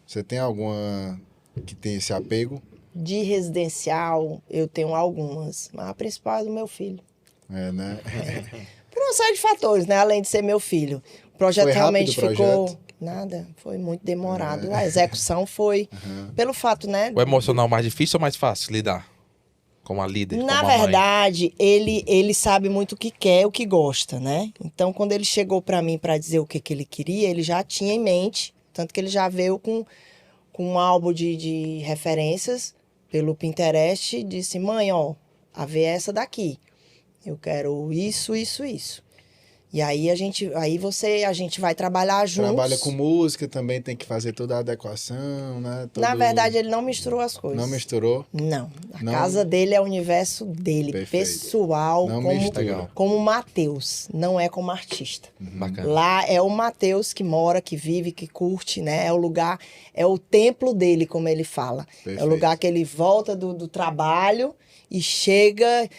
Você tem alguma que tem esse apego? De residencial, eu tenho algumas, mas a principal é do meu filho. Né? Por uma série de fatores, né? Além de ser meu filho. O projeto Foi realmente rápido o ficou... projeto? Nada, foi muito demorado. A execução foi... Pelo fato, né? O emocional mais difícil ou mais fácil lidar? Como a líder, Na como a mãe? verdade, ele sabe muito o que quer, o que gosta, né? Então, quando ele chegou para mim para dizer o que ele queria, ele já tinha em mente, tanto que ele já veio com um álbum de referências pelo Pinterest e disse, mãe, ó, a ver essa daqui. Eu quero isso, isso, isso. E aí a gente vai trabalhar juntos. Trabalha com música, também tem que fazer toda a adequação, né? Na verdade, ele não misturou as coisas. Não misturou? Não. A Não. casa dele é o universo dele, Perfeito. pessoal, Não mistura. como Matheus, não é como artista. Bacana. Lá é o Matheus que mora, que vive, que curte, né? É o lugar, é o templo dele, como ele fala. É o Perfeito. lugar que ele volta do trabalho e chega...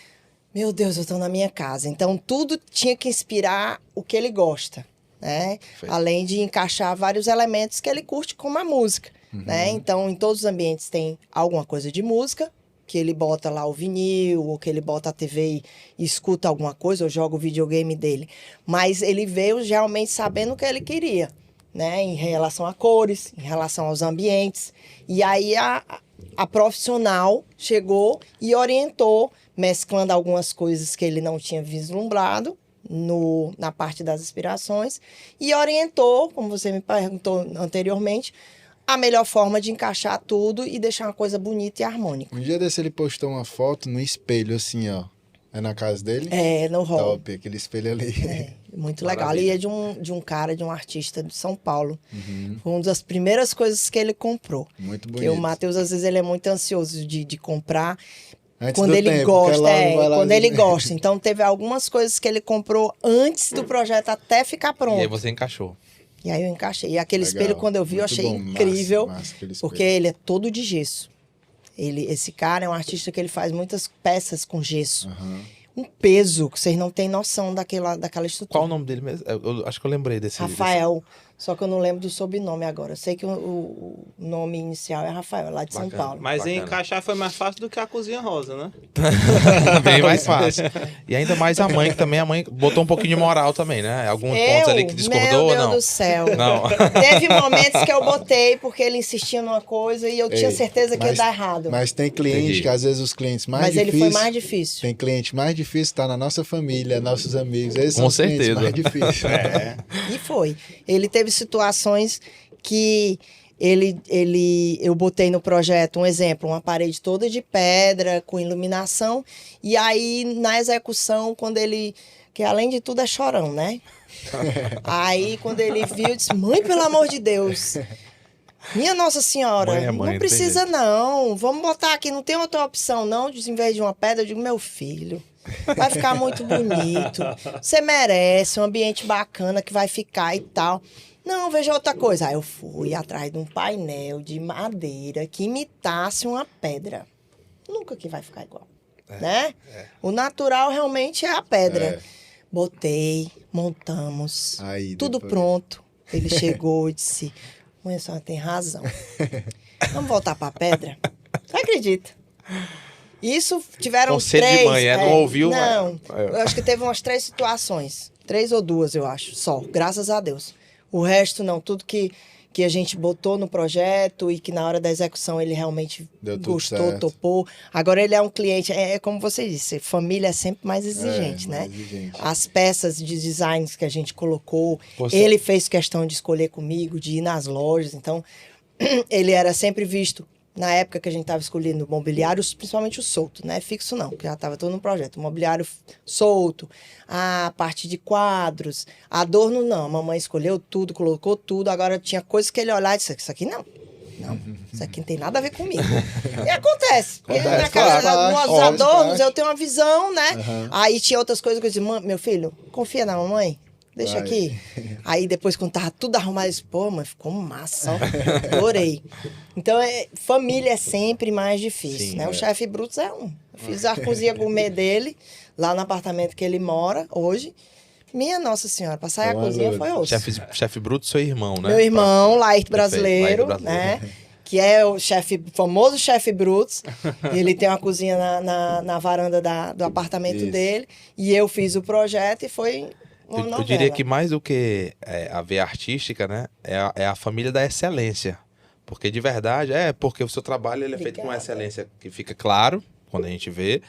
Meu Deus, eu estou na minha casa. Então, tudo tinha que inspirar o que ele gosta, né? Perfeito. Além de encaixar vários elementos que ele curte, como a música, né? Então, em todos os ambientes tem alguma coisa de música, que ele bota lá o vinil, ou que ele bota a TV e escuta alguma coisa, ou joga o videogame dele. Mas ele veio realmente sabendo o que ele queria, né? Em relação a cores, em relação aos ambientes. E aí, a profissional chegou e orientou, mesclando algumas coisas que ele não tinha vislumbrado na parte das inspirações, e orientou, como você me perguntou anteriormente, a melhor forma de encaixar tudo e deixar uma coisa bonita e harmônica. Um dia desse ele postou uma foto no espelho, assim, ó. É na casa dele? É, no hall. Top, aquele espelho ali. É, muito legal. Maravilha. Ali é de um cara, de um artista de São Paulo. Foi uma das primeiras coisas que ele comprou. Muito Porque bonito. o Matheus, às vezes, ele é muito ansioso de comprar. Antes Quando do ele tempo, porque gosta, logo vai lá quando ver. ele gosta. Então, teve algumas coisas que ele comprou antes do projeto até ficar E pronto. aí você encaixou. E aí eu encaixei. E aquele Legal. espelho, quando eu vi, eu Muito achei bom. incrível. Massa, aquele espelho. Porque ele é todo de gesso. Esse cara é um artista que ele faz muitas peças com gesso. Aham. Um peso que vocês não têm noção daquela estrutura. Qual o nome dele mesmo? Eu acho que eu lembrei desse. Rafael. Só que eu não lembro do sobrenome agora. Eu sei que o nome inicial é Rafael, lá de São Bacana. Paulo. Mas Bacana. encaixar foi mais fácil do que a cozinha rosa, né? Bem mais fácil. E ainda mais a mãe, que também a mãe botou um pouquinho de moral também, né? Alguns pontos ali que discordou ou meu Deus não? do céu. Não. Teve momentos que eu botei porque ele insistia numa coisa e eu tinha Ei, certeza que ia mas- dar errado. Mas tem cliente Entendi. que às vezes os clientes mais Mas difíceis... ele foi mais difícil. Tem cliente mais difícil, tá na nossa família, nossos amigos. Esses Com são os clientes certeza. mais difíceis. E foi. Ele teve situações que eu botei no projeto, um exemplo, uma parede toda de pedra, com iluminação, e aí na execução, que além de tudo é chorão, né? Aí quando ele viu, eu disse, mãe, pelo amor de Deus, minha Nossa Senhora, Mãe é mãe, não não tem precisa não, vamos botar aqui, não tem outra opção não, em vez de uma pedra, eu digo, meu filho, vai ficar muito bonito, você merece um ambiente bacana que vai ficar e tal. Não, veja outra coisa. Aí eu fui atrás de um painel de madeira que imitasse uma pedra. Nunca que vai ficar igual, né? O natural realmente é a pedra. É. Botei, montamos, Aí, tudo depois- pronto. Ele chegou e disse, mãe, a senhora tem razão. Vamos voltar para a pedra? Você acredita? Isso tiveram Conselho de 3. mãe, não ouviu? Não, É. eu acho que teve umas 3 situações. 3 ou 2, eu acho, só. Graças a Deus. O resto, não. Tudo que a gente botou no projeto e que na hora da execução ele realmente Deu tudo gostou, certo. topou. Agora ele é um cliente, é como você disse, família é sempre mais exigente, né? mais exigente. As peças de designs que a gente colocou, Você- ele fez questão de escolher comigo, de ir nas lojas. Então, ele era sempre visto, na época que a gente estava escolhendo o mobiliário, principalmente o solto, né? Fixo não, porque já estava todo no projeto. O mobiliário solto, a parte de quadros, adorno não. A mamãe escolheu tudo, colocou tudo. Agora tinha coisas que ele olhava e disse, isso aqui não. Não, isso aqui não tem nada a ver comigo. E acontece. Porque Acontece, na casa, claro, nos faz adornos, parte. eu tenho uma visão, né? Aham. Aí tinha outras coisas que eu disse, meu filho, confia na mamãe. Deixa Vai. aqui. Aí depois, quando tava tudo arrumado, eu disse, pô, mãe, ficou massa, ó. Adorei. Então, família é sempre mais difícil, Sim, né? é. O chefe Brutus é um. Eu fiz a cozinha gourmet dele, lá no apartamento que ele mora hoje. Minha Nossa Senhora, pra sair a Foi uma cozinha luta. foi osso. Chefe Bruto, seu irmão, né? Meu irmão, Laírto Perfeito, brasileiro, Laírto brasileiro. né? que é o famoso chefe Brutus. Ele tem uma cozinha na varanda do apartamento dele. E eu fiz o projeto e foi uma novela. Eu diria que mais do que a veia artística, né? É a família da excelência. Porque de verdade, porque o seu trabalho ele é feito com excelência, que fica claro quando a gente vê.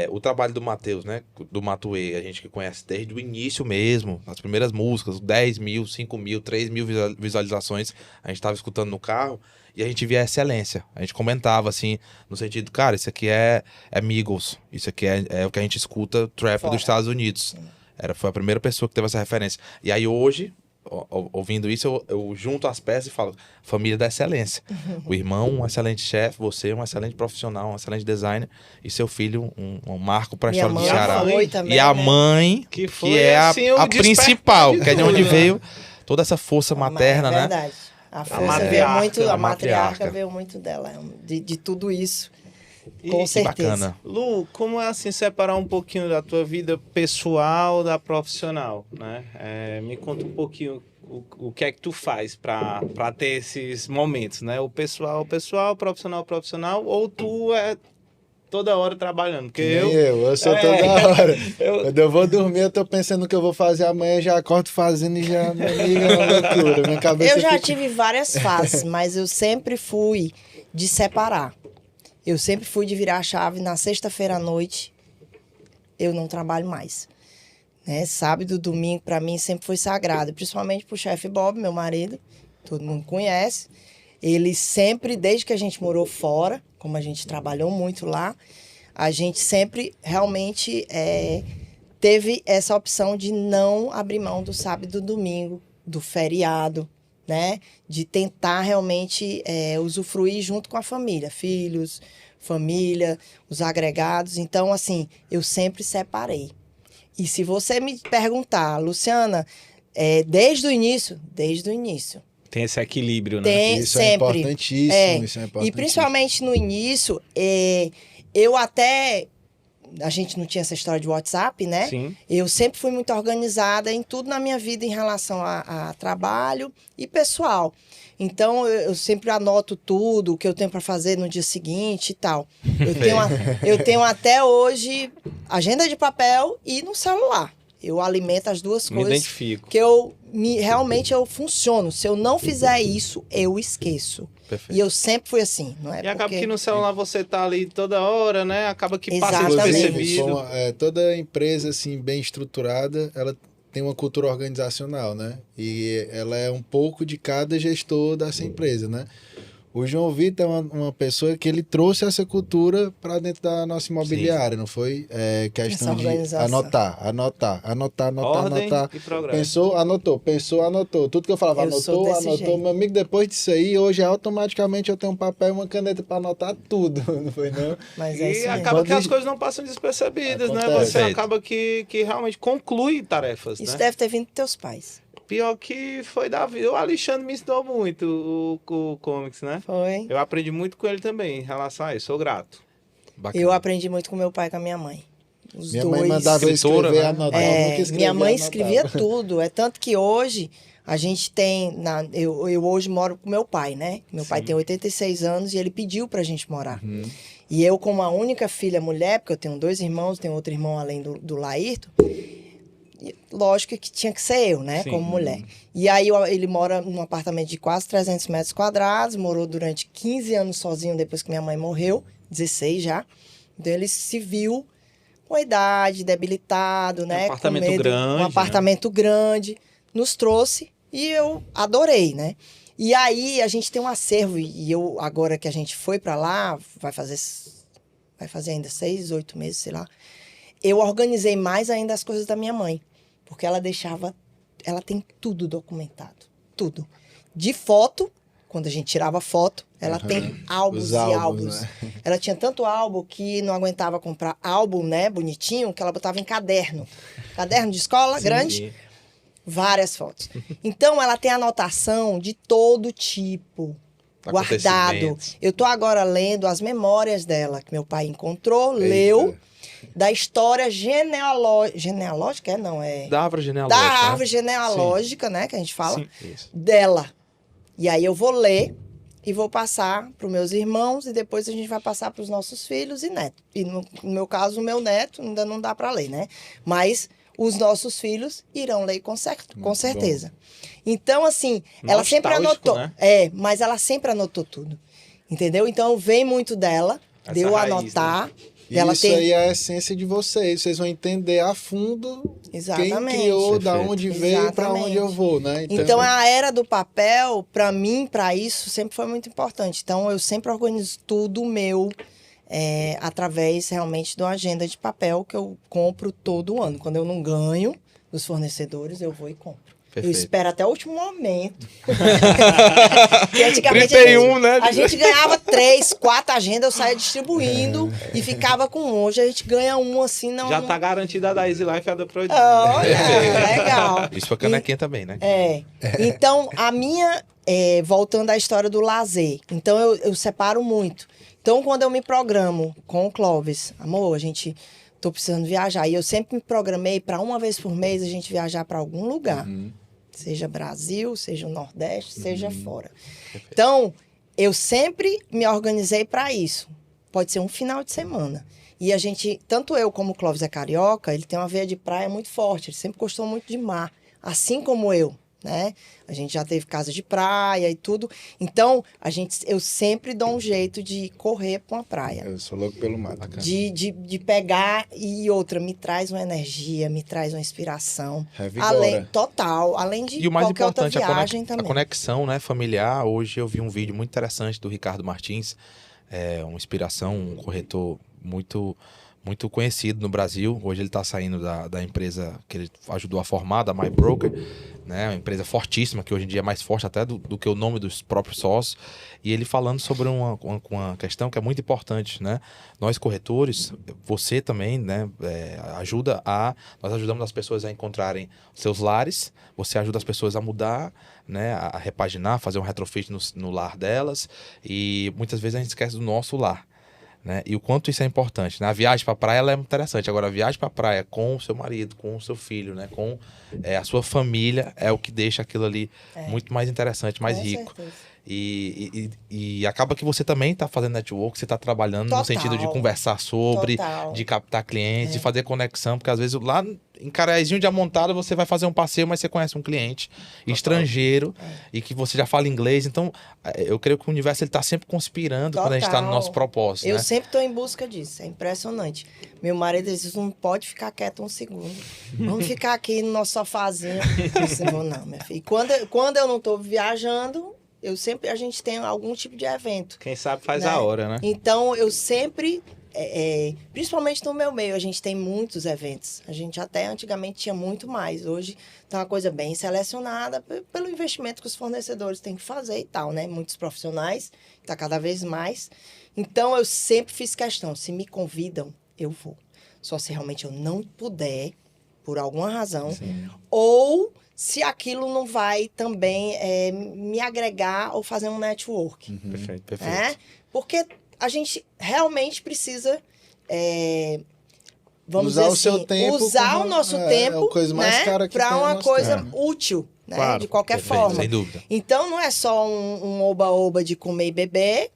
O trabalho do Matheus, né? Do Matuê, a gente que conhece desde o início mesmo, as primeiras músicas, 10 mil, 5 mil, 3 mil visualizações, a gente estava escutando no carro e a gente via a excelência. A gente comentava assim, no sentido, cara, isso aqui é Migos, isso aqui é o que a gente escuta trap dos Estados Unidos. Foi a primeira pessoa que teve essa referência. E aí hoje, ouvindo isso, eu junto as peças e falo, família da excelência. O irmão, um excelente chefe, você, um excelente profissional, um excelente designer, e seu filho, um marco para a história do Ceará. Também, e a mãe, que é assim, a principal, que é de onde veio toda essa força materna, né? É verdade. A força veio muito, a matriarca veio muito dela, de tudo isso. Com certeza. Bacana. Lu, como é assim separar um pouquinho da tua vida pessoal da profissional, né? Me conta um pouquinho o que é que tu faz para ter esses momentos, né? O pessoal, profissional, ou tu é toda hora trabalhando? Porque eu sou toda hora. Quando eu vou dormir, eu tô pensando no que eu vou fazer amanhã, já acordo fazendo e já me liga uma loucura. Minha cabeça eu já tive várias fases, mas eu sempre fui de separar. Eu sempre fui de virar a chave na sexta-feira à noite, eu não trabalho mais. Né? Sábado, domingo, para mim, sempre foi sagrado. Principalmente pro chefe Bob, meu marido, todo mundo conhece. Ele sempre, desde que a gente morou fora, como a gente trabalhou muito lá, a gente sempre realmente teve essa opção de não abrir mão do sábado e do domingo, do feriado, né? De tentar realmente usufruir junto com a família, filhos, família, os agregados. Então, assim, eu sempre separei. E se você me perguntar, Luciana, desde o início, tem esse equilíbrio, né? Isso sempre. É importantíssimo, isso é importantíssimo. E principalmente no início, eu até... A gente não tinha essa história de WhatsApp, né? Sim. Eu sempre fui muito organizada em tudo na minha vida em relação a trabalho e pessoal. Então, eu sempre anoto tudo, o que eu tenho para fazer no dia seguinte e tal. Eu tenho até hoje agenda de papel e no celular. Eu alimento as duas coisas. Me identifico. Que realmente eu funciono. Se eu não fizer isso, eu esqueço. Perfeito. E eu sempre fui assim. Não é e acaba que no celular você tá ali toda hora, né? Acaba que passa Exatamente. despercebido. Toda empresa assim, bem estruturada, ela tem uma cultura organizacional, né? E ela é um pouco de cada gestor dessa empresa, né? O João Vitor é uma pessoa que ele trouxe essa cultura para dentro da nossa imobiliária, não foi? Questão de anotar. Ordem e progresso. Pensou, anotou. Tudo que eu falava, anotou. Jeito. Meu amigo, depois disso aí, hoje automaticamente eu tenho um papel e uma caneta para anotar tudo, não foi não? Mas e acaba que as coisas não passam despercebidas, né? Você acaba que realmente conclui tarefas, Isso né? deve ter vindo dos teus pais. Pior que foi Davi. O Alexandre me ensinou muito o comics, né? Foi. Eu aprendi muito com ele também em relação a isso. Sou grato. Bacana. Eu aprendi muito com meu pai e com a minha mãe. Os minha dois. mãe mandava eu escrever, né? anotar. Minha mãe escrevia tudo. É tanto que hoje a gente tem... Eu hoje moro com meu pai, né? Meu pai tem 86 anos e ele pediu pra gente morar. E eu, como a única filha mulher, porque eu tenho 2 irmãos, tenho outro irmão além do Laírton... Lógico que tinha que ser eu, né? Sim. Como mulher. E aí ele mora num apartamento de quase 300 metros quadrados, morou durante 15 anos sozinho depois que minha mãe morreu, 16 já. Então ele se viu com a idade, debilitado, né? Um apartamento grande. Um apartamento grande. Nos trouxe e eu adorei, né? E aí a gente tem um acervo, e eu, agora que a gente foi pra lá, vai fazer ainda 6, 8 meses, sei lá. Eu organizei mais ainda as coisas da minha mãe, porque ela tem tudo documentado, tudo. De foto, quando a gente tirava foto, ela tem álbuns e álbuns. Né? Ela tinha tanto álbum que não aguentava comprar álbum, né, bonitinho, que ela botava em caderno. Caderno de escola, grande, várias fotos. Então, ela tem anotação de todo tipo, guardado. Eu tô agora lendo as memórias dela, que meu pai encontrou, leu... Da história genealógica, da árvore genealógica. Da árvore genealógica, né, que a gente fala, isso. dela. E aí eu vou ler, e vou passar para os meus irmãos e depois a gente vai passar para os nossos filhos e netos. E no meu caso, o meu neto ainda não dá para ler, né? Mas os nossos filhos irão ler com certeza. Então, assim, ela sempre anotou. Né? Mas ela sempre anotou tudo. Entendeu? Então, vem muito dela, de eu anotar. Isso aí é a essência de vocês. Vocês vão entender a fundo quem criou, da onde veio, para onde eu vou, né? Então, a era do papel, para mim, para isso, sempre foi muito importante. Então, eu sempre organizo tudo meu através, realmente, de uma agenda de papel que eu compro todo ano. Quando eu não ganho dos fornecedores, eu vou e compro. Perfeito. Eu espero até o último momento. Que antigamente 31, né? A gente ganhava 3, 4 agendas, eu saía distribuindo e ficava com um. Hoje a gente ganha um assim, não. Já tá garantida a da Easy Life e a da Pro. Olha, legal. Isso foi canequinha também, né? Então, a minha, voltando à história do lazer, então eu separo muito. Então, quando eu me programo com o Clóvis, amor, tô precisando viajar. E eu sempre me programei para uma vez por mês a gente viajar para algum lugar. Seja Brasil, seja o Nordeste, seja fora. Então, eu sempre me organizei para isso. Pode ser um final de semana. E a gente, tanto eu como o Clóvis é carioca, ele tem uma veia de praia muito forte. Ele sempre gostou muito de mar, assim como eu, né? A gente já teve casa de praia e tudo. Então, eu sempre dou um jeito de correr para uma praia. Eu sou louco pelo mar. De pegar e outra, me traz uma energia, me traz uma inspiração. Além de e o mais qualquer outra importante, viagem também. a conexão, né, familiar. Hoje eu vi um vídeo muito interessante do Ricardo Martins, uma inspiração, um corretor muito conhecido no Brasil. Hoje ele está saindo da empresa que ele ajudou a formar, da MyBroker, né? Uma empresa fortíssima, que hoje em dia é mais forte até do que o nome dos próprios sócios. E ele falando sobre uma questão que é muito importante, né? Nós corretores, você também, né? Nós ajudamos as pessoas a encontrarem seus lares, você ajuda as pessoas a mudar, né? A repaginar, fazer um retrofit no lar delas. E muitas vezes a gente esquece do nosso lar. Né? E o quanto isso é importante. A viagem para a praia ela é interessante. Agora, a viagem para a praia com o seu marido, com o seu filho, né? Com a sua família, é o que deixa aquilo ali muito mais interessante, mais rico. E acaba que você também está fazendo network, você está trabalhando no sentido de conversar sobre, de captar clientes, de fazer conexão, porque às vezes lá em Carazinho de Amontada você vai fazer um passeio, mas você conhece um cliente estrangeiro e que você já fala inglês. Então, eu creio que o universo está sempre conspirando quando a gente está no nosso propósito. Eu sempre estou em busca disso, é impressionante. Meu marido diz, não pode ficar quieto um segundo. Vamos ficar aqui no nosso sofazinho. Eu disse, não, minha filha. Quando eu não estou viajando, a gente tem algum tipo de evento. Quem sabe faz a hora, né? Então, eu sempre, principalmente no meu meio, a gente tem muitos eventos. A gente até antigamente tinha muito mais. Hoje tá uma coisa bem selecionada pelo investimento que os fornecedores têm que fazer e tal, né? Muitos profissionais, tá cada vez mais. Então, eu sempre fiz questão. Se me convidam, eu vou. Só se realmente eu não puder, por alguma razão, ou se aquilo não vai também me agregar ou fazer um network. Perfeito. Porque a gente realmente precisa, vamos usar dizer assim, o seu tempo usar o nosso tempo para uma coisa útil, né? Claro, de qualquer forma. Sem dúvida. Então, não é só um oba-oba de comer e beber,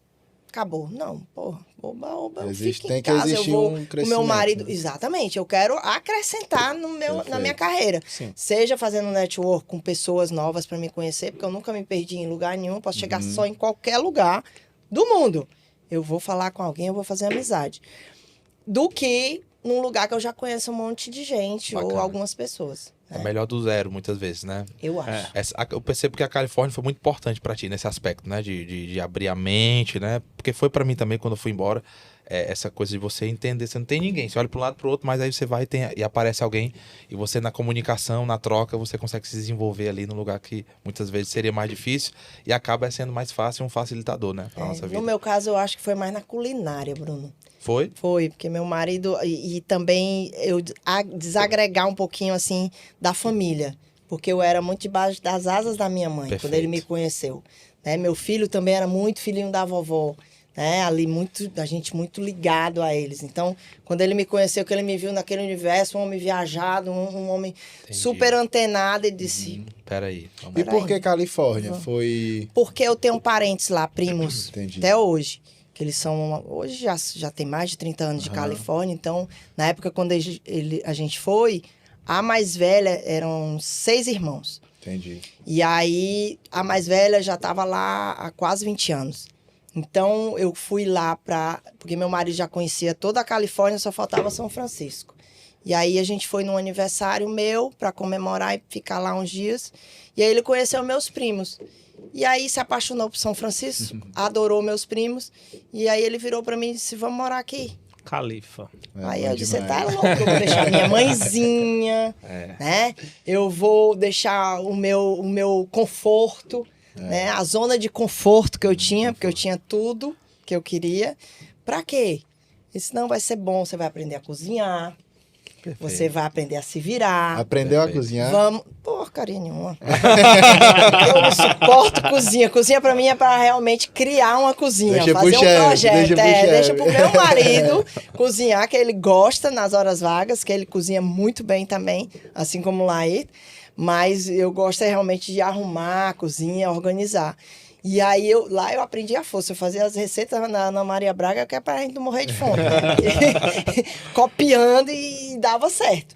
acabou. Não, porra. Oba, eu fico em casa, eu vou com o meu marido. Né? Exatamente, eu quero acrescentar na minha carreira. Sim. Seja fazendo network com pessoas novas para me conhecer, porque eu nunca me perdi em lugar nenhum, posso chegar só em qualquer lugar do mundo. Eu vou falar com alguém, eu vou fazer amizade. Do que num lugar que eu já conheço um monte de gente. Bacana. Ou algumas pessoas. É melhor do zero, muitas vezes, né? Eu acho. Eu percebo que a Califórnia foi muito importante pra ti nesse aspecto, né? De abrir a mente, né? Porque foi pra mim também, quando eu fui embora, essa coisa de você entender. Você não tem ninguém, você olha pra um lado, pro outro, mas aí você vai e aparece alguém. E você, na comunicação, na troca, você consegue se desenvolver ali num lugar que muitas vezes seria mais difícil. E acaba sendo mais fácil, um facilitador, né? Pra nossa vida. No meu caso, eu acho que foi mais na culinária, Bruno. Foi? Foi, porque meu marido... E também eu desagregar um pouquinho, assim, da família. Porque eu era muito debaixo das asas da minha mãe, quando ele me conheceu. Né? Meu filho também era muito filhinho da vovó. né? Ali a gente muito ligado a eles. Então, quando ele me conheceu, que ele me viu naquele universo, um homem viajado, um homem super antenado, ele disse... Peraí. E por que Califórnia? Foi... Porque eu tenho parentes lá, primos, Entendi. até hoje. Que eles são... Hoje já tem mais de 30 anos de Califórnia. Então, na época, quando a gente foi, a mais velha eram 6 irmãos. Entendi. E aí, a mais velha já estava lá há quase 20 anos. Então, eu fui lá porque meu marido já conhecia toda a Califórnia, só faltava São Francisco. E aí, a gente foi num aniversário meu para comemorar e ficar lá uns dias. E aí, ele conheceu meus primos. E aí, se apaixonou por São Francisco, adorou meus primos. E aí, ele virou para mim e disse, vamos morar aqui. Califa. Aí eu disse, você tá louco, eu vou deixar minha mãezinha, né? Eu vou deixar o meu conforto, né? A zona de conforto que eu tinha, porque eu tinha tudo que eu queria. Pra quê? Isso não vai ser bom, você vai aprender a cozinhar, você vai aprender a se virar. Aprendeu a cozinhar? Vamos... Porcaria nenhuma. Eu não suporto cozinha. Cozinha pra mim é pra realmente criar uma cozinha. Deixa fazer pro chefe, projeto. deixa Deixa pro pro meu marido cozinhar, que ele gosta nas horas vagas, que ele cozinha muito bem também, assim como o Laí. Mas eu gosto realmente de arrumar a cozinha, organizar. E aí, lá eu aprendi a força. Eu fazia as receitas na Maria Braga, que é pra gente não morrer de fome. Copiando e dava certo.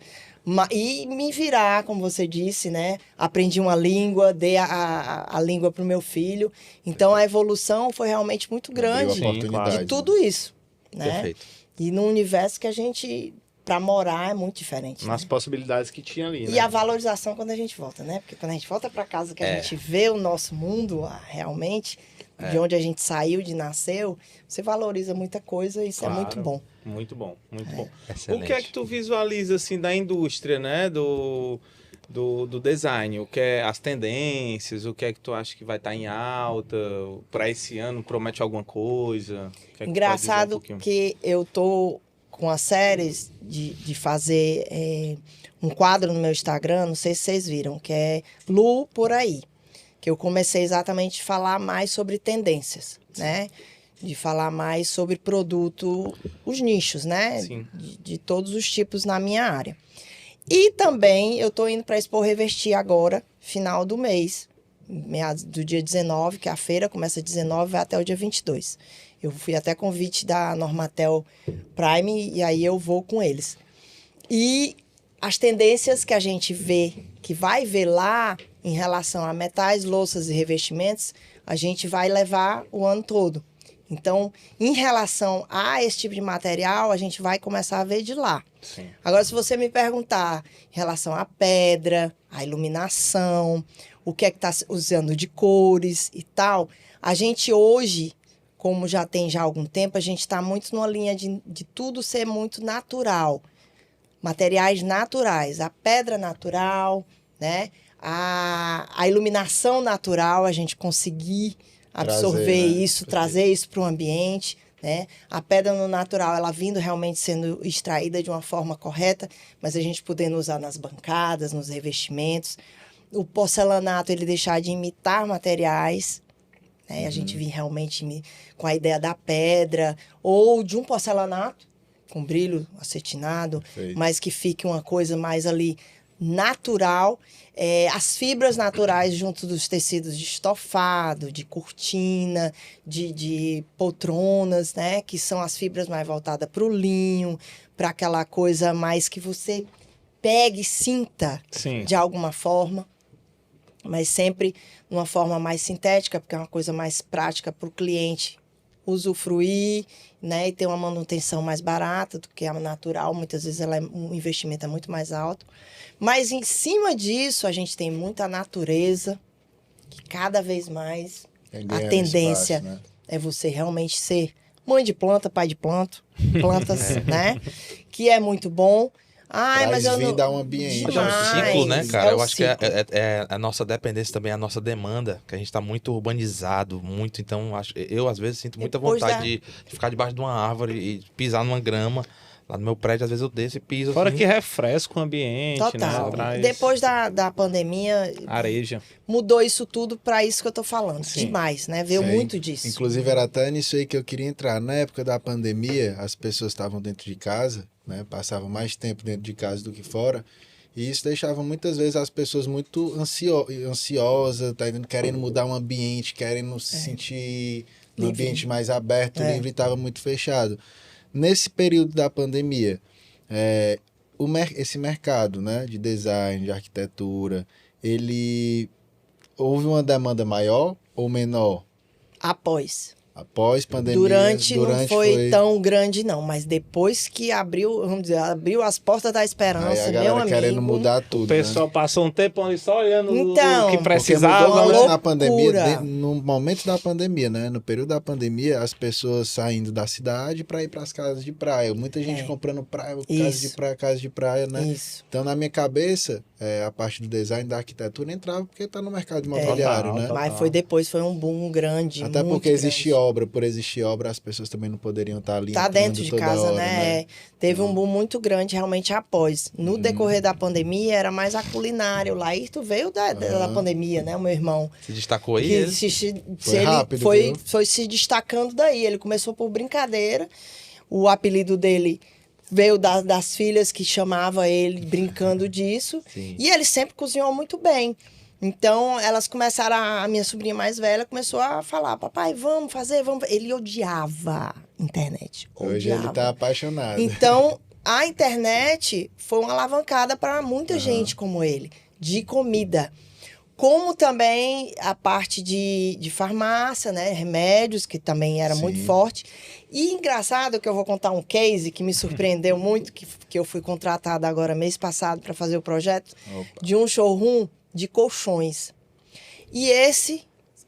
E me virar, como você disse, né? Aprendi uma língua, dei a língua pro meu filho. Então, a evolução foi realmente muito grande de tudo isso, né? Perfeito. E num universo que a gente... Pra morar é muito diferente. Nas possibilidades que tinha ali, né? E a valorização quando a gente volta, né? Porque quando a gente volta pra casa, que a gente vê o nosso mundo realmente, de onde a gente saiu, de nasceu, você valoriza muita coisa e isso é muito bom. Muito bom, muito bom. Excelente. O que é que tu visualiza, assim, da indústria, né? Do design? O que é as tendências? O que é que tu acha que vai estar em alta? Para esse ano, promete alguma coisa? O que é que Engraçado que eu tô com as séries de fazer um quadro no meu Instagram, não sei se vocês viram, que é Lu Por Aí. Que eu comecei exatamente a falar mais sobre tendências, né? De falar mais sobre produto, os nichos, né? Sim. De todos os tipos na minha área. E também eu tô indo para a Expo Revestir agora, final do mês, meados do dia 19, que a feira começa 19 e vai até o dia 22. Eu fui até convite da Normatel Prime e aí eu vou com eles. E as tendências que a gente vê, que vai ver lá em relação a metais, louças e revestimentos, a gente vai levar o ano todo. Então, em relação a esse tipo de material, a gente vai começar a ver de lá. Sim. Agora, se você me perguntar em relação à pedra, à iluminação, o que é que está usando de cores e tal, a gente hoje, como já tem já algum tempo, a gente está muito numa linha de tudo ser muito natural. Materiais naturais, a pedra natural, né? A iluminação natural, a gente conseguir absorver isso, trazer isso para o ambiente, né? A pedra no natural, ela vindo realmente sendo extraída de uma forma correta, mas a gente podendo usar nas bancadas, nos revestimentos. O porcelanato, ele deixar de imitar materiais, né? A gente vir realmente com a ideia da pedra ou de um porcelanato com brilho acetinado, mas que fique uma coisa mais ali natural. As fibras naturais junto dos tecidos de estofado, de cortina, de poltronas, né? Que são as fibras mais voltadas para o linho, para aquela coisa mais que você pegue e sinta de alguma forma, mas sempre de uma forma mais sintética, porque é uma coisa mais prática para o cliente usufruir, né, e ter uma manutenção mais barata do que a natural. Muitas vezes o investimento é muito mais alto. Mas em cima disso, a gente tem muita natureza, que cada vez mais a tendência espaço, né? É você realmente ser mãe de planta, pai de plantas, né? Que é muito bom. Ai, mas eu vida ao ambiente. É um ciclo, né, cara? Eu acho que a nossa dependência também, a nossa demanda, que a gente tá muito urbanizado, muito, então eu às vezes sinto muita vontade de ficar debaixo de uma árvore e pisar numa grama, Lá no meu prédio, às vezes eu desço e piso. Fora assim. que refresca o ambiente, Total. né? Traz Depois da pandemia, areja. mudou isso tudo para isso que eu tô falando. Sim. Demais, né? Veio Sim. muito disso. Inclusive, era até nisso aí que eu queria entrar. Na época da pandemia, as pessoas estavam dentro de casa, né? Passavam mais tempo dentro de casa do que fora. E isso deixava muitas vezes as pessoas muito ansiosas, tá entendendo? Querendo mudar o ambiente, querendo se sentir num Livre. ambiente mais aberto, É. livre, estava muito fechado. Nesse período da pandemia, esse mercado, né, de design, de arquitetura, houve uma demanda maior ou menor? Após. Após pandemia, Durante não foi tão grande, não. Mas depois que abriu, vamos dizer, abriu as portas da Aí esperança, a meu galera amigo. querendo mudar O tudo, pessoal passou um tempo ali só olhando Então, o que Porque precisava. mudou uma antes né? na pandemia, loucura. no momento da pandemia, né? No período da pandemia, as pessoas saindo da cidade para ir para as casas de praia. Muita gente comprando praia, casa de praia, né? Isso. Então, na minha cabeça, a parte do design, da arquitetura entrava porque está no mercado imobiliário, Total, né? total. Mas foi depois, foi um boom grande. Até muito porque existe grande. obra, por existir obra, as pessoas também não poderiam estar ali Tá entrando dentro de toda casa, hora, né? Teve um boom muito grande realmente após. No decorrer da pandemia, era mais a culinária. O Laírto veio da pandemia, né? O meu irmão. Se destacou aí, Que ele? Foi rápido, viu? foi se destacando daí. Ele começou por brincadeira. O apelido dele veio das filhas que chamava ele brincando disso. Sim. E ele sempre cozinhou muito bem. Então, elas começaram, a minha sobrinha mais velha começou a falar, papai, vamos fazer, vamos. Ele odiava internet. Hoje Odiava. ele tá apaixonado. Então, a internet foi uma alavancada para muita gente como ele, de comida. Como também a parte de farmácia, né? Remédios, que também era muito Sim. forte. E engraçado que eu vou contar um case que me surpreendeu muito, que eu fui contratada agora mês passado para fazer o projeto, Opa. de um showroom de colchões. E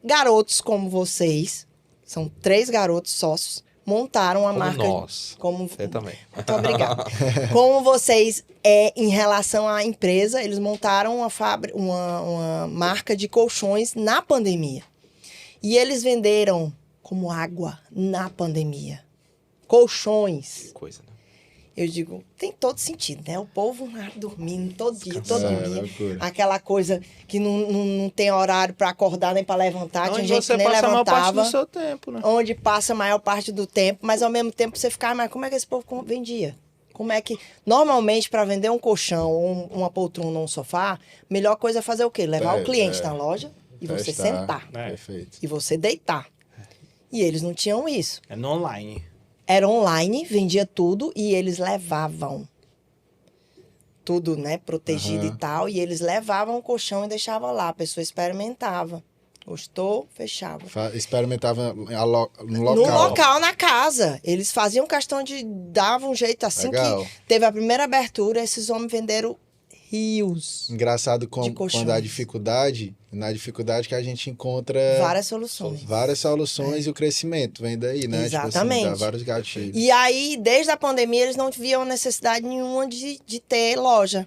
garotos como vocês, são 3 garotos sócios, montaram a Como marca. nós. Como Você também. Muito obrigada. Como vocês, em relação à empresa, eles montaram uma marca de colchões na pandemia. E eles venderam como água na pandemia. Colchões. Que coisa, né? Eu digo, tem todo sentido, né? O povo lá dormindo todo dia, todo dia. Loucura. Aquela coisa que não tem horário para acordar nem para levantar. Onde Tinha gente você que nem passa a maior parte levantava. do seu tempo, né? Onde passa a maior parte do tempo, mas ao mesmo tempo você fica, mas como é que esse povo vendia? Como é que... Normalmente, para vender um colchão, ou uma poltrona ou um sofá, melhor coisa é fazer o quê? Levar o cliente na loja e você Testar. sentar. Perfeito. E você deitar. E eles não tinham isso. É no online. Era online, vendia tudo e eles levavam. Tudo, né? Protegido e tal. E eles levavam o colchão e deixavam lá. A pessoa experimentava. Gostou, fechava. Experimentava no local. No local, na casa. Eles faziam questão de... Davam um jeito. Assim Legal. que teve a primeira abertura, esses homens venderam rios. Engraçado De quando colchões. a dificuldade, na dificuldade que a gente encontra Várias soluções. várias soluções e o crescimento vem daí, né? Tipo Exatamente. assim, dá vários gatilhos. E aí, desde a pandemia, eles não viam necessidade nenhuma de ter loja.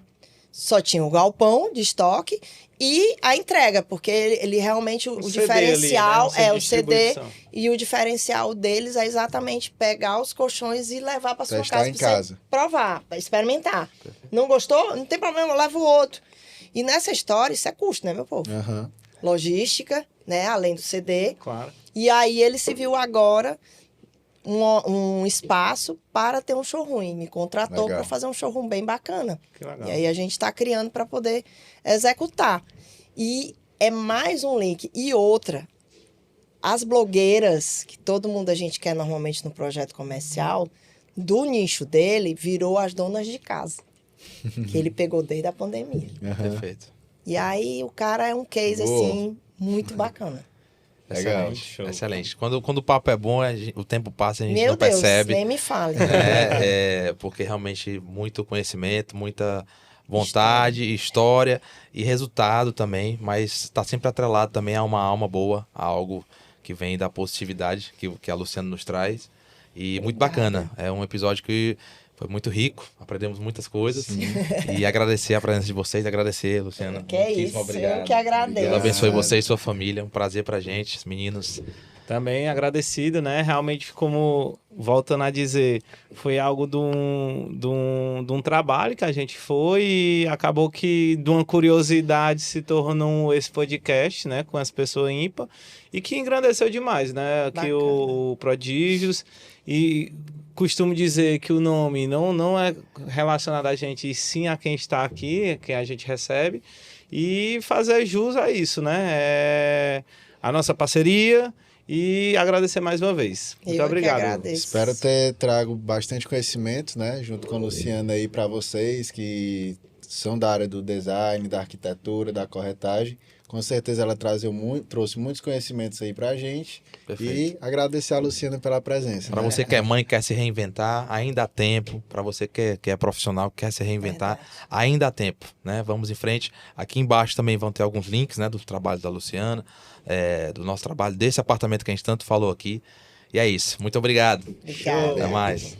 Só tinha o galpão de estoque e a entrega, porque ele realmente, o CD diferencial ali, né? é o CD. Distribuição. E o diferencial deles é exatamente pegar os colchões e levar para sua Testar casa em pra você casa. provar, pra experimentar. Não gostou? Não tem problema, leva o outro. E nessa história, isso é custo, né, meu povo? Aham. Logística, né, além do CD. Claro. E aí ele se viu agora um espaço para ter um showroom. E me contratou Legal. para fazer um showroom bem bacana. Que legal. E aí a gente está criando para poder executar. E é mais um link. E outra, as blogueiras, que todo mundo a gente quer normalmente no projeto comercial, do nicho dele, virou as donas de casa. Que ele pegou desde a pandemia. Perfeito. E aí o cara é um case, Boa. assim, muito bacana. Legal. Excelente. Show. Excelente. Quando o papo é bom, o tempo passa e a gente Meu não Deus, percebe. nem me fale. Porque realmente muito conhecimento, muita vontade, história e resultado também, mas está sempre atrelado também a uma alma boa, a algo que vem da positividade que a Luciana nos traz. E muito bacana. É um episódio que foi muito rico, aprendemos muitas coisas. E agradecer a presença de vocês, agradecer, Luciana. Que é Muitíssimo isso, eu que agradeço. Deus abençoe você e sua família. Um prazer pra gente, os meninos. Também agradecido, né? Realmente, como voltando a dizer, foi algo de um trabalho que a gente foi e acabou que de uma curiosidade se tornou esse podcast, né? Com as pessoas ímpar e que engrandeceu demais, né? Aqui o Prodígios e costumo dizer que o nome não é relacionado a gente e sim a quem está aqui, quem a gente recebe e fazer jus a isso, né? A nossa parceria. E agradecer mais uma vez. Muito obrigado. Espero ter trago bastante conhecimento, né? Junto com a Luciana aí para vocês que são da área do design, da arquitetura, da corretagem. Com certeza ela trouxe muitos conhecimentos aí pra gente. Perfeito. E agradecer a Luciana pela presença. Para você que é mãe e quer se reinventar, ainda há tempo. Para você que é profissional, quer se reinventar, ainda há tempo, né? Vamos em frente. Aqui embaixo também vão ter alguns links, né? Dos trabalhos da Luciana, do nosso trabalho, desse apartamento que a gente tanto falou aqui. E é isso. Muito obrigado. Obrigada. Até mais.